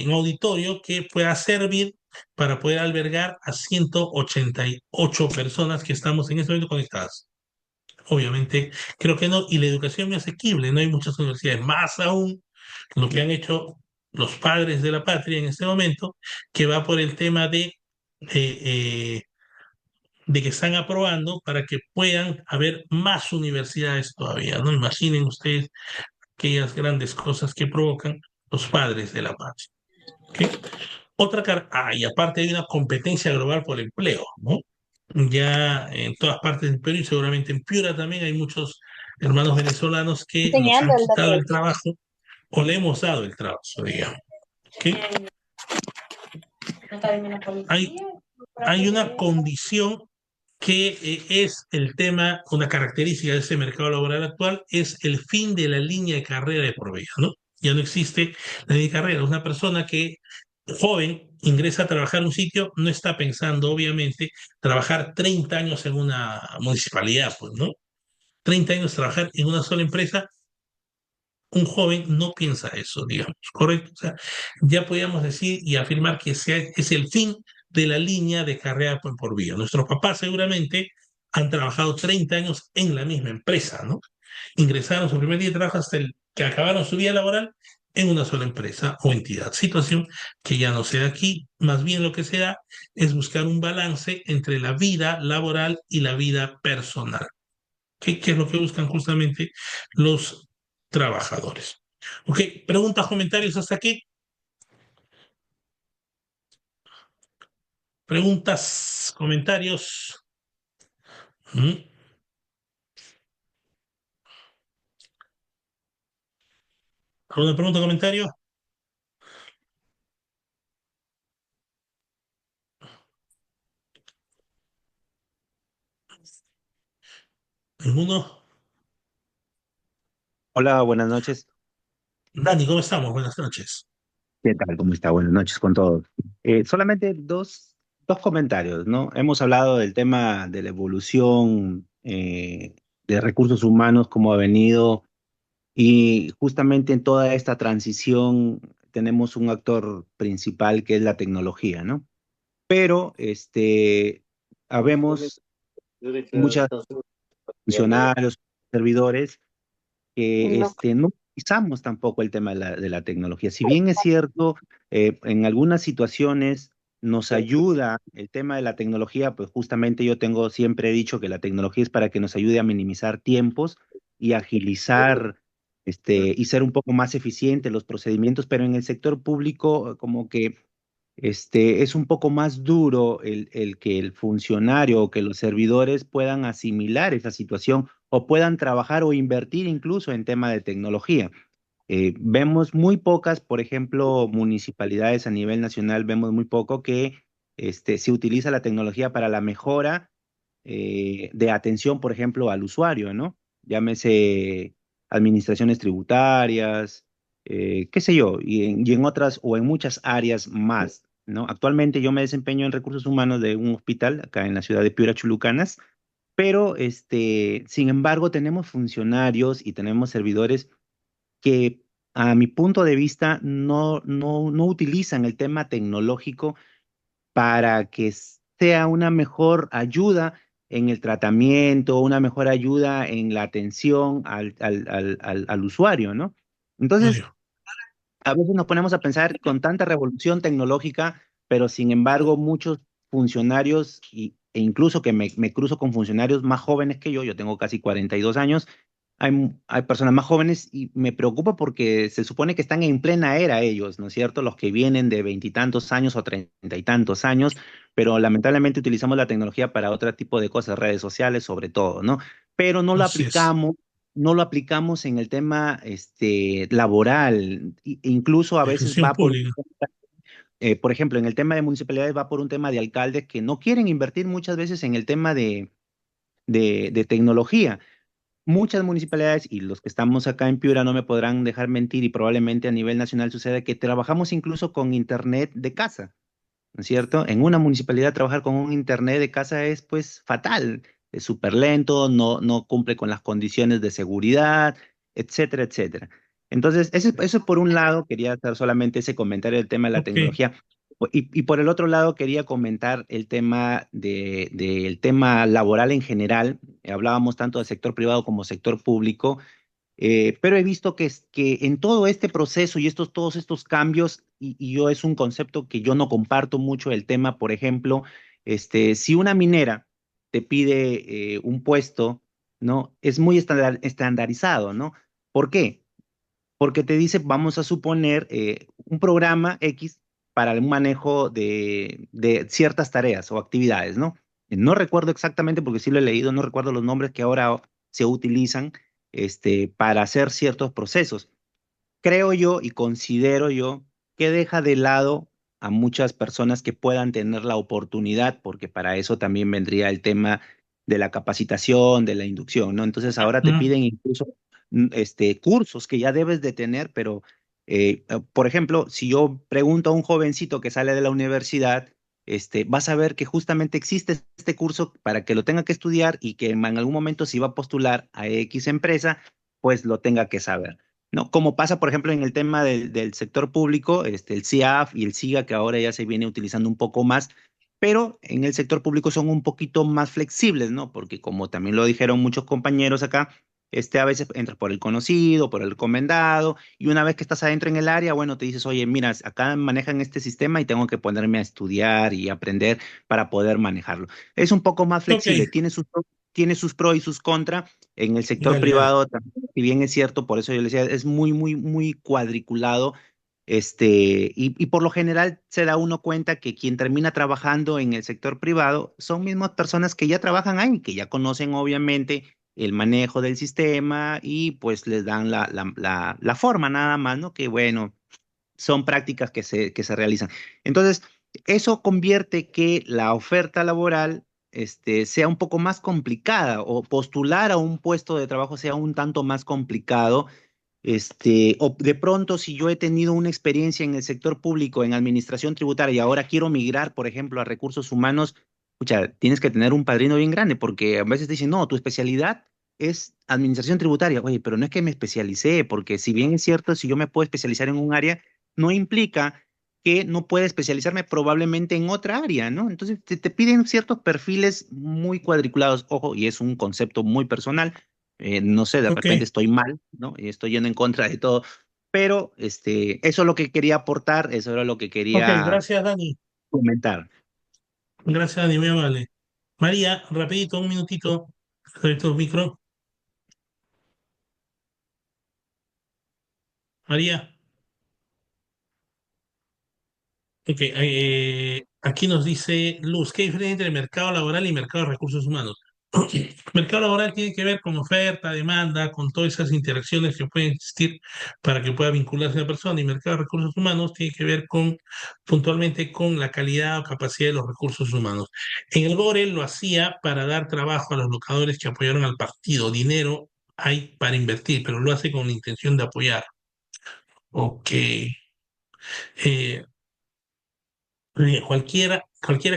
un auditorio que pueda servir para poder albergar a 188 personas que estamos en este momento conectadas. Obviamente, creo que no, y la educación es asequible, no hay muchas universidades, más aún lo que han hecho los padres de la patria en este momento, que va por el tema de eh, de que están aprobando para que puedan haber más universidades todavía, ¿no? Imaginen ustedes aquellas grandes cosas que provocan los padres de la patria. ¿Ok? Y aparte hay una competencia global por el empleo, ¿no? Ya en todas partes del Perú y seguramente en Piura también hay muchos hermanos venezolanos que nos Enseñando han el quitado doctor. el trabajo o le hemos dado el trabajo, digamos. ¿Ok? Hay, hay una condición que es el tema, una característica de este mercado laboral actual, es el fin de la línea de carrera de por vida, ¿no? Ya no existe la línea de carrera. Una persona que joven ingresa a trabajar en un sitio, no está pensando, obviamente, trabajar 30 años en una municipalidad, pues, ¿no? 30 años trabajar en una sola empresa, un joven no piensa eso, digamos, ¿correcto? O sea, ya podríamos decir y afirmar que es el fin de la línea de carrera por vida. Nuestros papás seguramente han trabajado 30 años en la misma empresa, ¿no? Ingresaron su primer día de trabajo hasta el que acabaron su vida laboral en una sola empresa o entidad. Situación que ya no se da aquí, más bien lo que se da es buscar un balance entre la vida laboral y la vida personal. ¿Qué es lo que buscan justamente los trabajadores? Ok, preguntas, comentarios hasta aquí. Preguntas, comentarios. ¿Mm? ¿Alguna pregunta, comentario? ¿Ninguno? Hola, buenas noches. Dani, ¿cómo estamos? Buenas noches. ¿Qué tal? ¿Cómo está? Buenas noches con todos. Solamente dos comentarios, ¿no? Hemos hablado del tema de la evolución de recursos humanos, cómo ha venido, y justamente en toda esta transición tenemos un actor principal que es la tecnología, ¿no? Pero habemos muchos funcionarios, servidores que no utilizamos tampoco el tema de la tecnología. Si bien es cierto, en algunas situaciones nos ayuda el tema de la tecnología, pues justamente yo siempre he dicho que la tecnología es para que nos ayude a minimizar tiempos y agilizar y ser un poco más eficientes los procedimientos, pero en el sector público como que es un poco más duro el que el funcionario o que los servidores puedan asimilar esa situación o puedan trabajar o invertir incluso en tema de tecnología. Vemos muy pocas, por ejemplo, municipalidades a nivel nacional, vemos muy poco que se utiliza la tecnología para la mejora de atención, por ejemplo, al usuario, ¿no? Llámese administraciones tributarias, qué sé yo, y en otras o en muchas áreas más, ¿no? Actualmente yo me desempeño en recursos humanos de un hospital acá en la ciudad de Piura, Chulucanas, pero sin embargo tenemos funcionarios y tenemos servidores que a mi punto de vista no utilizan el tema tecnológico para que sea una mejor ayuda en el tratamiento, una mejor ayuda en la atención al usuario, ¿no? Entonces, Obvio. a veces nos ponemos a pensar con tanta revolución tecnológica, pero sin embargo muchos funcionarios e incluso que me cruzo con funcionarios más jóvenes que yo tengo casi 42 años, hay personas más jóvenes y me preocupa porque se supone que están en plena era ellos, ¿no es cierto? Los que vienen de veintitantos años o 30 y tantos años, pero lamentablemente utilizamos la tecnología para otro tipo de cosas, redes sociales sobre todo, ¿no? Pero Así es. no lo aplicamos en el tema laboral, incluso a La veces gestión va pública. por ejemplo, en el tema de municipalidades va por un tema de alcaldes que no quieren invertir muchas veces en el tema de tecnología. Muchas municipalidades, y los que estamos acá en Piura no me podrán dejar mentir, y probablemente a nivel nacional sucede que trabajamos incluso con internet de casa, ¿no es cierto? En una municipalidad trabajar con un internet de casa es pues fatal, es súper lento, no cumple con las condiciones de seguridad, etcétera, etcétera. Entonces, eso por un lado, quería hacer solamente ese comentario del tema de la Ok. tecnología. Y por el otro llado, quería comentar el tema del tema laboral en general. Hablábamos tanto del sector privado como sector público, pero he visto que en todo este proceso y todos estos cambios, y yo es un concepto que yo no comparto mucho el tema, por ejemplo, si una minera te pide un puesto, ¿no? Es muy estandarizado, ¿no? ¿Por qué? Porque te dice, vamos a suponer, un programa X para el manejo de ciertas tareas o actividades, ¿no? No recuerdo exactamente, porque sí lo he leído, no recuerdo los nombres que ahora se utilizan para hacer ciertos procesos. Creo yo y considero yo que deja de lado a muchas personas que puedan tener la oportunidad, porque para eso también vendría el tema de la capacitación, de la inducción, ¿no? Entonces ahora te Mm. piden incluso cursos que ya debes de tener, pero por ejemplo, si yo pregunto a un jovencito que sale de la universidad, vas a ver que justamente existe este curso para que lo tenga que estudiar y que en algún momento si va a postular a X empresa, pues lo tenga que saber. ¿No? Como pasa, por ejemplo, en el tema del sector público, el CIAF y el SIGA, que ahora ya se viene utilizando un poco más, pero en el sector público son un poquito más flexibles, ¿no? Porque como también lo dijeron muchos compañeros acá, a veces entras por el conocido, por el recomendado, y una vez que estás adentro en el área, bueno, te dices, oye, mira, acá manejan este sistema y tengo que ponerme a estudiar y aprender para poder manejarlo. Es un poco más Ok, flexible, tiene sus pros y sus contras. En el sector dale, dale. privado también, si bien es cierto, por eso yo le decía, es muy, muy, muy cuadriculado, y por lo general se da uno cuenta que quien termina trabajando en el sector privado son mismas personas que ya trabajan ahí, que ya conocen obviamente el manejo del sistema y pues les dan la forma nada más, ¿no? Que bueno, son prácticas que se realizan. Entonces, eso convierte que la oferta laboral sea un poco más complicada o postular a un puesto de trabajo sea un tanto más complicado. O de pronto, si yo he tenido una experiencia en el sector público, en administración tributaria, y ahora quiero migrar, por ejemplo, a recursos humanos, pucha, tienes que tener un padrino bien grande, porque a veces te dicen, no, tu especialidad es administración tributaria. Oye, pero no es que me especialicé, porque si bien es cierto, si yo me puedo especializar en un área, no implica que no pueda especializarme probablemente en otra área, ¿no? Entonces te piden ciertos perfiles muy cuadriculados, ojo, y es un concepto muy personal. No sé, de Ok, repente estoy mal, ¿no? Y estoy yendo en contra de todo, pero eso es lo que quería aportar, eso era lo que ok, quería gracias, Dani. comentar. Gracias, Dani, muy amable. María, rapidito, un minutito. Abre tu micro. María, ok, aquí nos dice Luz, ¿qué diferencia entre mercado laboral y mercado de recursos humanos? Mercado laboral tiene que ver con oferta, demanda, con todas esas interacciones que pueden existir para que pueda vincularse una persona. Y mercado de recursos humanos tiene que ver puntualmente con la calidad o capacidad de los recursos humanos. En el Borel lo hacía para dar trabajo a los locadores que apoyaron al partido. Dinero hay para invertir, pero lo hace con la intención de apoyar. Ok. Eh, cualquiera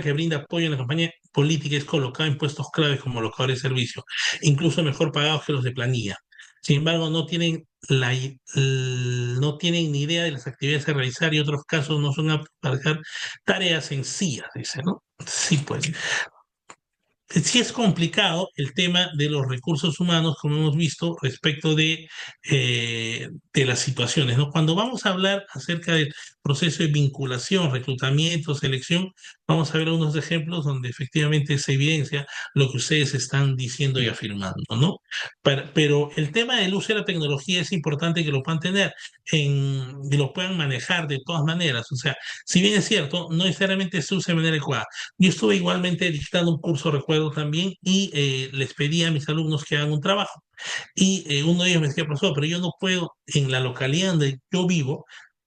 que brinda apoyo en la campaña política es colocado en puestos claves como locadores de servicio, incluso mejor pagados que los de planilla. Sin embargo, no tienen ni idea de las actividades a realizar y otros casos no son aptos para hacer tareas sencillas, dice, ¿no? Sí, pues. Sí es complicado el tema de los recursos humanos, como hemos visto, respecto de las situaciones, ¿no? Cuando vamos a hablar acerca del proceso de vinculación, reclutamiento, selección, vamos a ver algunos ejemplos donde efectivamente se evidencia lo que ustedes están diciendo y afirmando, ¿no? Pero el tema del uso de la tecnología es importante que lo puedan tener, que lo puedan manejar de todas maneras. O sea, si bien es cierto, no necesariamente se usa de manera adecuada. Yo estuve igualmente dictando un curso, recuerdo también, y les pedí a mis alumnos que hagan un trabajo. Y uno de ellos me decía, profesor, pero yo no puedo, en la localidad donde yo vivo,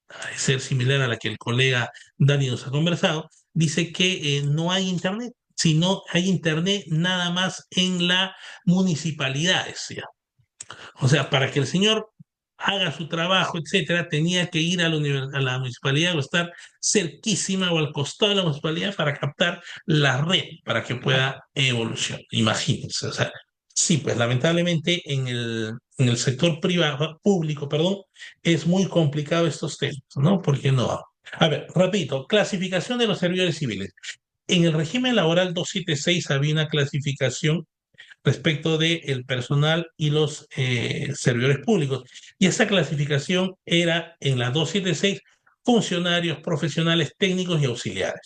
a ser similar a la que el colega Dani nos ha conversado, dice que no hay internet, sino hay internet nada más en la municipalidad, decía. O sea, para que el señor haga su trabajo, etcétera, tenía que ir a la municipalidad o estar cerquísima o al costado de la municipalidad para captar la red para que pueda evolucionar. Imagínense, o sea, sí, pues lamentablemente en el sector privado, público, perdón, es muy complicado estos temas, ¿no? Porque no. A ver, repito, clasificación de los servidores civiles. En el régimen laboral 276 había una clasificación respecto del personal y los servidores públicos. Y esa clasificación era en la 276 funcionarios, profesionales, técnicos y auxiliares.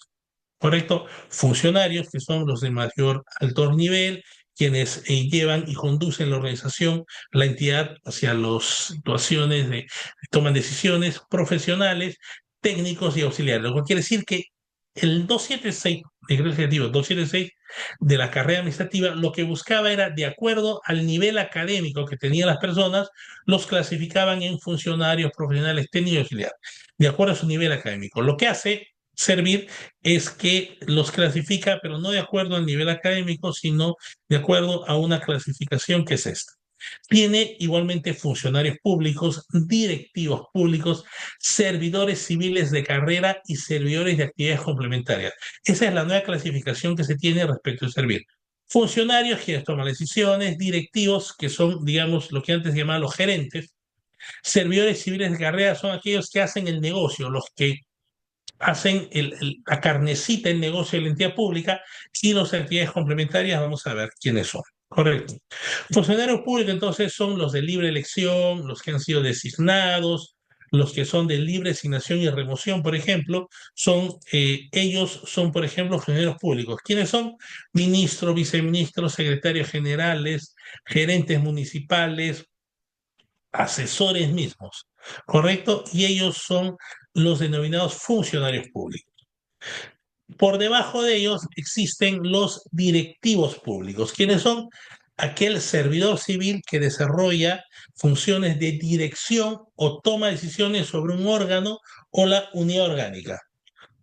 ¿correcto? Funcionarios, que son los de mayor alto nivel, quienes llevan y conducen la organización, la entidad hacia las situaciones de toman decisiones, profesionales, técnicos y auxiliares. Lo que quiere decir que el 276, decreto legislativo 276 de la carrera administrativa, lo que buscaba era, de acuerdo al nivel académico que tenían las personas, los clasificaban en funcionarios, profesionales, técnicos y auxiliares, de acuerdo a su nivel académico. Lo que hace servir es que los clasifica, pero no de acuerdo al nivel académico, sino de acuerdo a una clasificación que es esta. Tiene igualmente funcionarios públicos, directivos públicos, servidores civiles de carrera y servidores de actividades complementarias. Esa es la nueva clasificación que se tiene respecto a servir. Funcionarios, quienes toman decisiones, directivos, que son, digamos, lo que antes se llamaban los gerentes. Servidores civiles de carrera son aquellos que hacen el negocio, los que hacen la carnecita, el negocio de la entidad pública, y las actividades complementarias, vamos a ver quiénes son. Correcto. Funcionarios públicos entonces son los de libre elección, los que han sido designados, los que son de libre asignación y remoción, por ejemplo, ellos son, por ejemplo, funcionarios públicos. ¿Quiénes son? Ministros, viceministros, secretarios generales, gerentes municipales, asesores mismos, ¿correcto? Y ellos son los denominados funcionarios públicos. Por debajo de ellos existen los directivos públicos. ¿Quiénes son? Aquel servidor civil que desarrolla funciones de dirección o toma decisiones sobre un órgano o la unidad orgánica,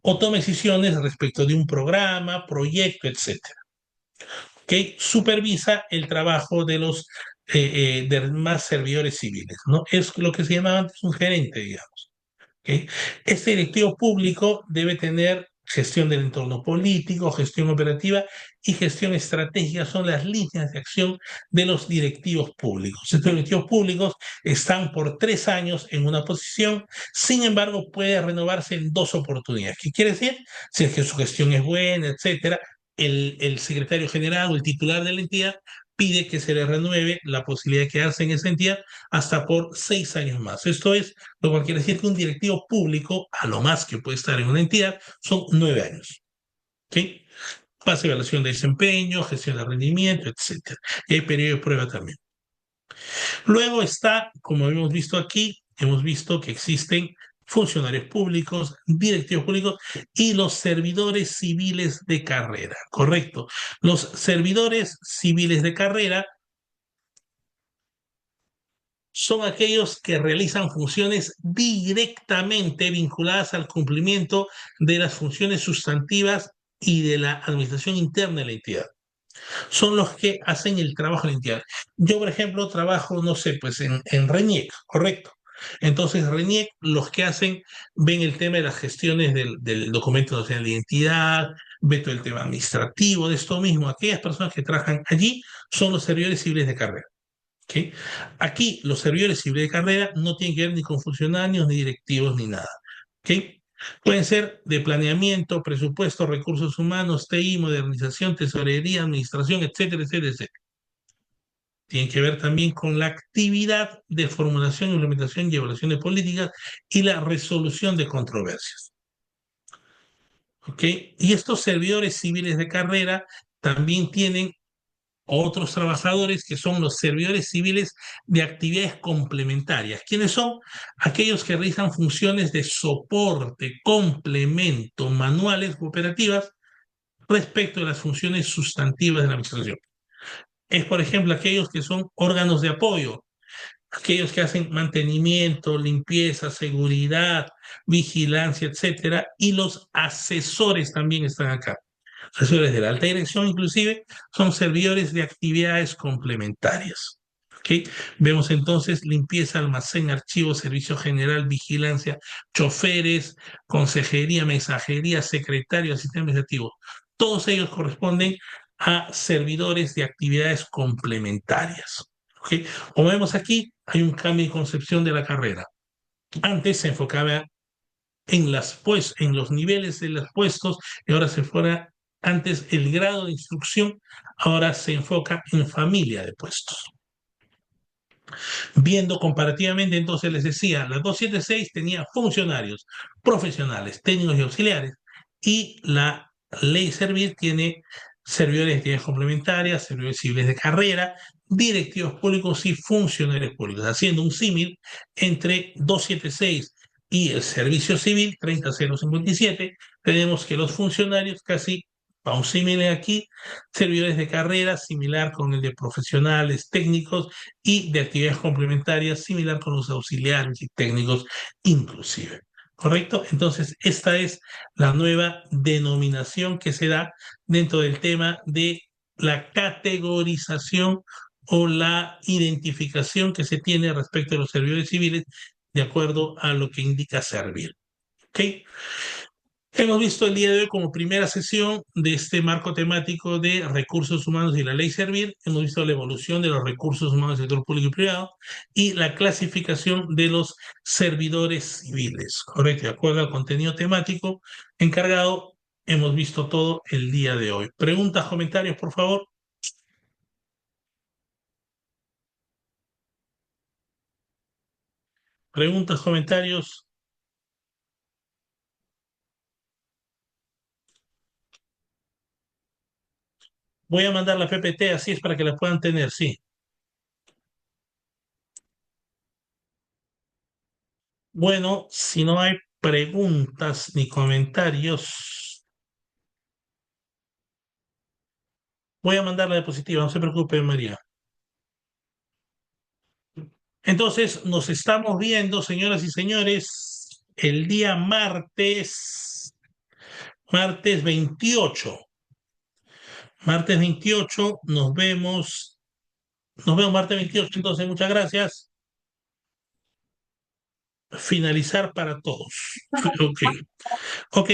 o toma decisiones respecto de un programa, proyecto, etcétera, que supervisa el trabajo de los demás servidores civiles, ¿no? Es lo que se llamaba antes un gerente, digamos. ¿Ok? Este directivo público debe tener gestión del entorno político, gestión operativa y gestión estratégica. Son las líneas de acción de los directivos públicos. Estos directivos públicos están por 3 años en una posición, sin embargo, puede renovarse en 2 oportunidades. ¿Qué quiere decir? Si es que su gestión es buena, etcétera, el secretario general o el titular de la entidad pide que se le renueve la posibilidad de quedarse en esa entidad hasta por 6 años más. Esto es, lo cual quiere decir que un directivo público, a lo más que puede estar en una entidad, son 9 años. ¿Ok? Pasa evaluación de desempeño, gestión de rendimiento, etc. Y hay periodo de prueba también. Luego está, como hemos visto aquí, hemos visto que existen funcionarios públicos, directivos públicos y los servidores civiles de carrera, ¿correcto? Los servidores civiles de carrera son aquellos que realizan funciones directamente vinculadas al cumplimiento de las funciones sustantivas y de la administración interna de la entidad. Son los que hacen el trabajo de la entidad. Yo, por ejemplo, trabajo, no sé, pues en RENIEC, ¿correcto? Entonces, RENIEC, los que hacen, ven el tema de las gestiones del documento nacional de identidad, ve todo el tema administrativo, de esto mismo. Aquellas personas que trabajan allí son los servidores civiles de carrera. ¿Okay? Aquí los servidores civiles de carrera no tienen que ver ni con funcionarios, ni directivos, ni nada. ¿Okay? Pueden ser de planeamiento, presupuesto, recursos humanos, TI, modernización, tesorería, administración, etcétera, etcétera, etcétera. Tienen que ver también con la actividad de formulación, implementación y evaluación de políticas y la resolución de controversias. ¿Ok? Y estos servidores civiles de carrera también tienen otros trabajadores que son los servidores civiles de actividades complementarias. ¿Quiénes son? Aquellos que realizan funciones de soporte, complemento, manuales operativas respecto de las funciones sustantivas de la administración. Es, por ejemplo, aquellos que son órganos de apoyo, aquellos que hacen mantenimiento, limpieza, seguridad, vigilancia, etcétera, y los asesores también están acá. Asesores de la alta dirección, inclusive, son servidores de actividades complementarias. ¿Okay? Vemos entonces limpieza, almacén, archivo, servicio general, vigilancia, choferes, consejería, mensajería, secretario, asistente administrativo. Todos ellos corresponden a servidores de actividades complementarias. ¿Okay? Como vemos aquí, hay un cambio de concepción de la carrera. Antes se enfocaba en los niveles de los puestos y ahora se fuera antes el grado de instrucción, ahora se enfoca en familia de puestos. Viendo comparativamente, entonces les decía, la 276 tenía funcionarios, profesionales, técnicos y auxiliares, y la ley Servir tiene servidores de actividades complementarias, servidores civiles de carrera, directivos públicos y funcionarios públicos, haciendo un símil entre 276 y el servicio civil 30057. Tenemos que los funcionarios casi a un símil aquí, servidores de carrera similar con el de profesionales técnicos y de actividades complementarias similar con los auxiliares y técnicos inclusive. ¿Correcto? Entonces, esta es la nueva denominación que se da dentro del tema de la categorización o la identificación que se tiene respecto a los servidores civiles de acuerdo a lo que indica Servir. ¿Ok? Hemos visto el día de hoy como primera sesión de este marco temático de recursos humanos y la ley Servir. Hemos visto la evolución de los recursos humanos del sector público y privado y la clasificación de los servidores civiles. Correcto, de acuerdo al contenido temático encargado, hemos visto todo el día de hoy. Preguntas, comentarios, por favor. Preguntas, comentarios. Voy a mandar la PPT, así es para que la puedan tener, sí. Bueno, si no hay preguntas ni comentarios, voy a mandar la diapositiva, no se preocupe, María. Entonces, nos estamos viendo, señoras y señores, el día martes 28. Martes 28, nos vemos martes 28, entonces muchas gracias. Finalizar para todos. Ok,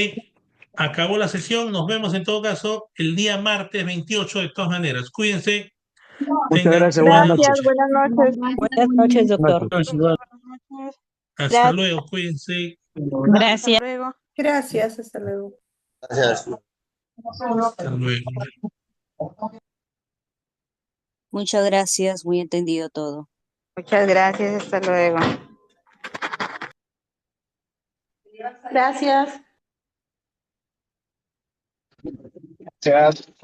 acabó la sesión, nos vemos en todo caso el día martes 28 de todas maneras. Cuídense, Muchas tengan gracias, buenas buena noches. Gracias, buenas noches. Buenas noches, doctor. hasta luego, cuídense. Gracias. Hasta luego. Gracias, hasta luego. Hasta luego. Muchas gracias, muy entendido todo. Muchas gracias, hasta luego. Gracias. Gracias.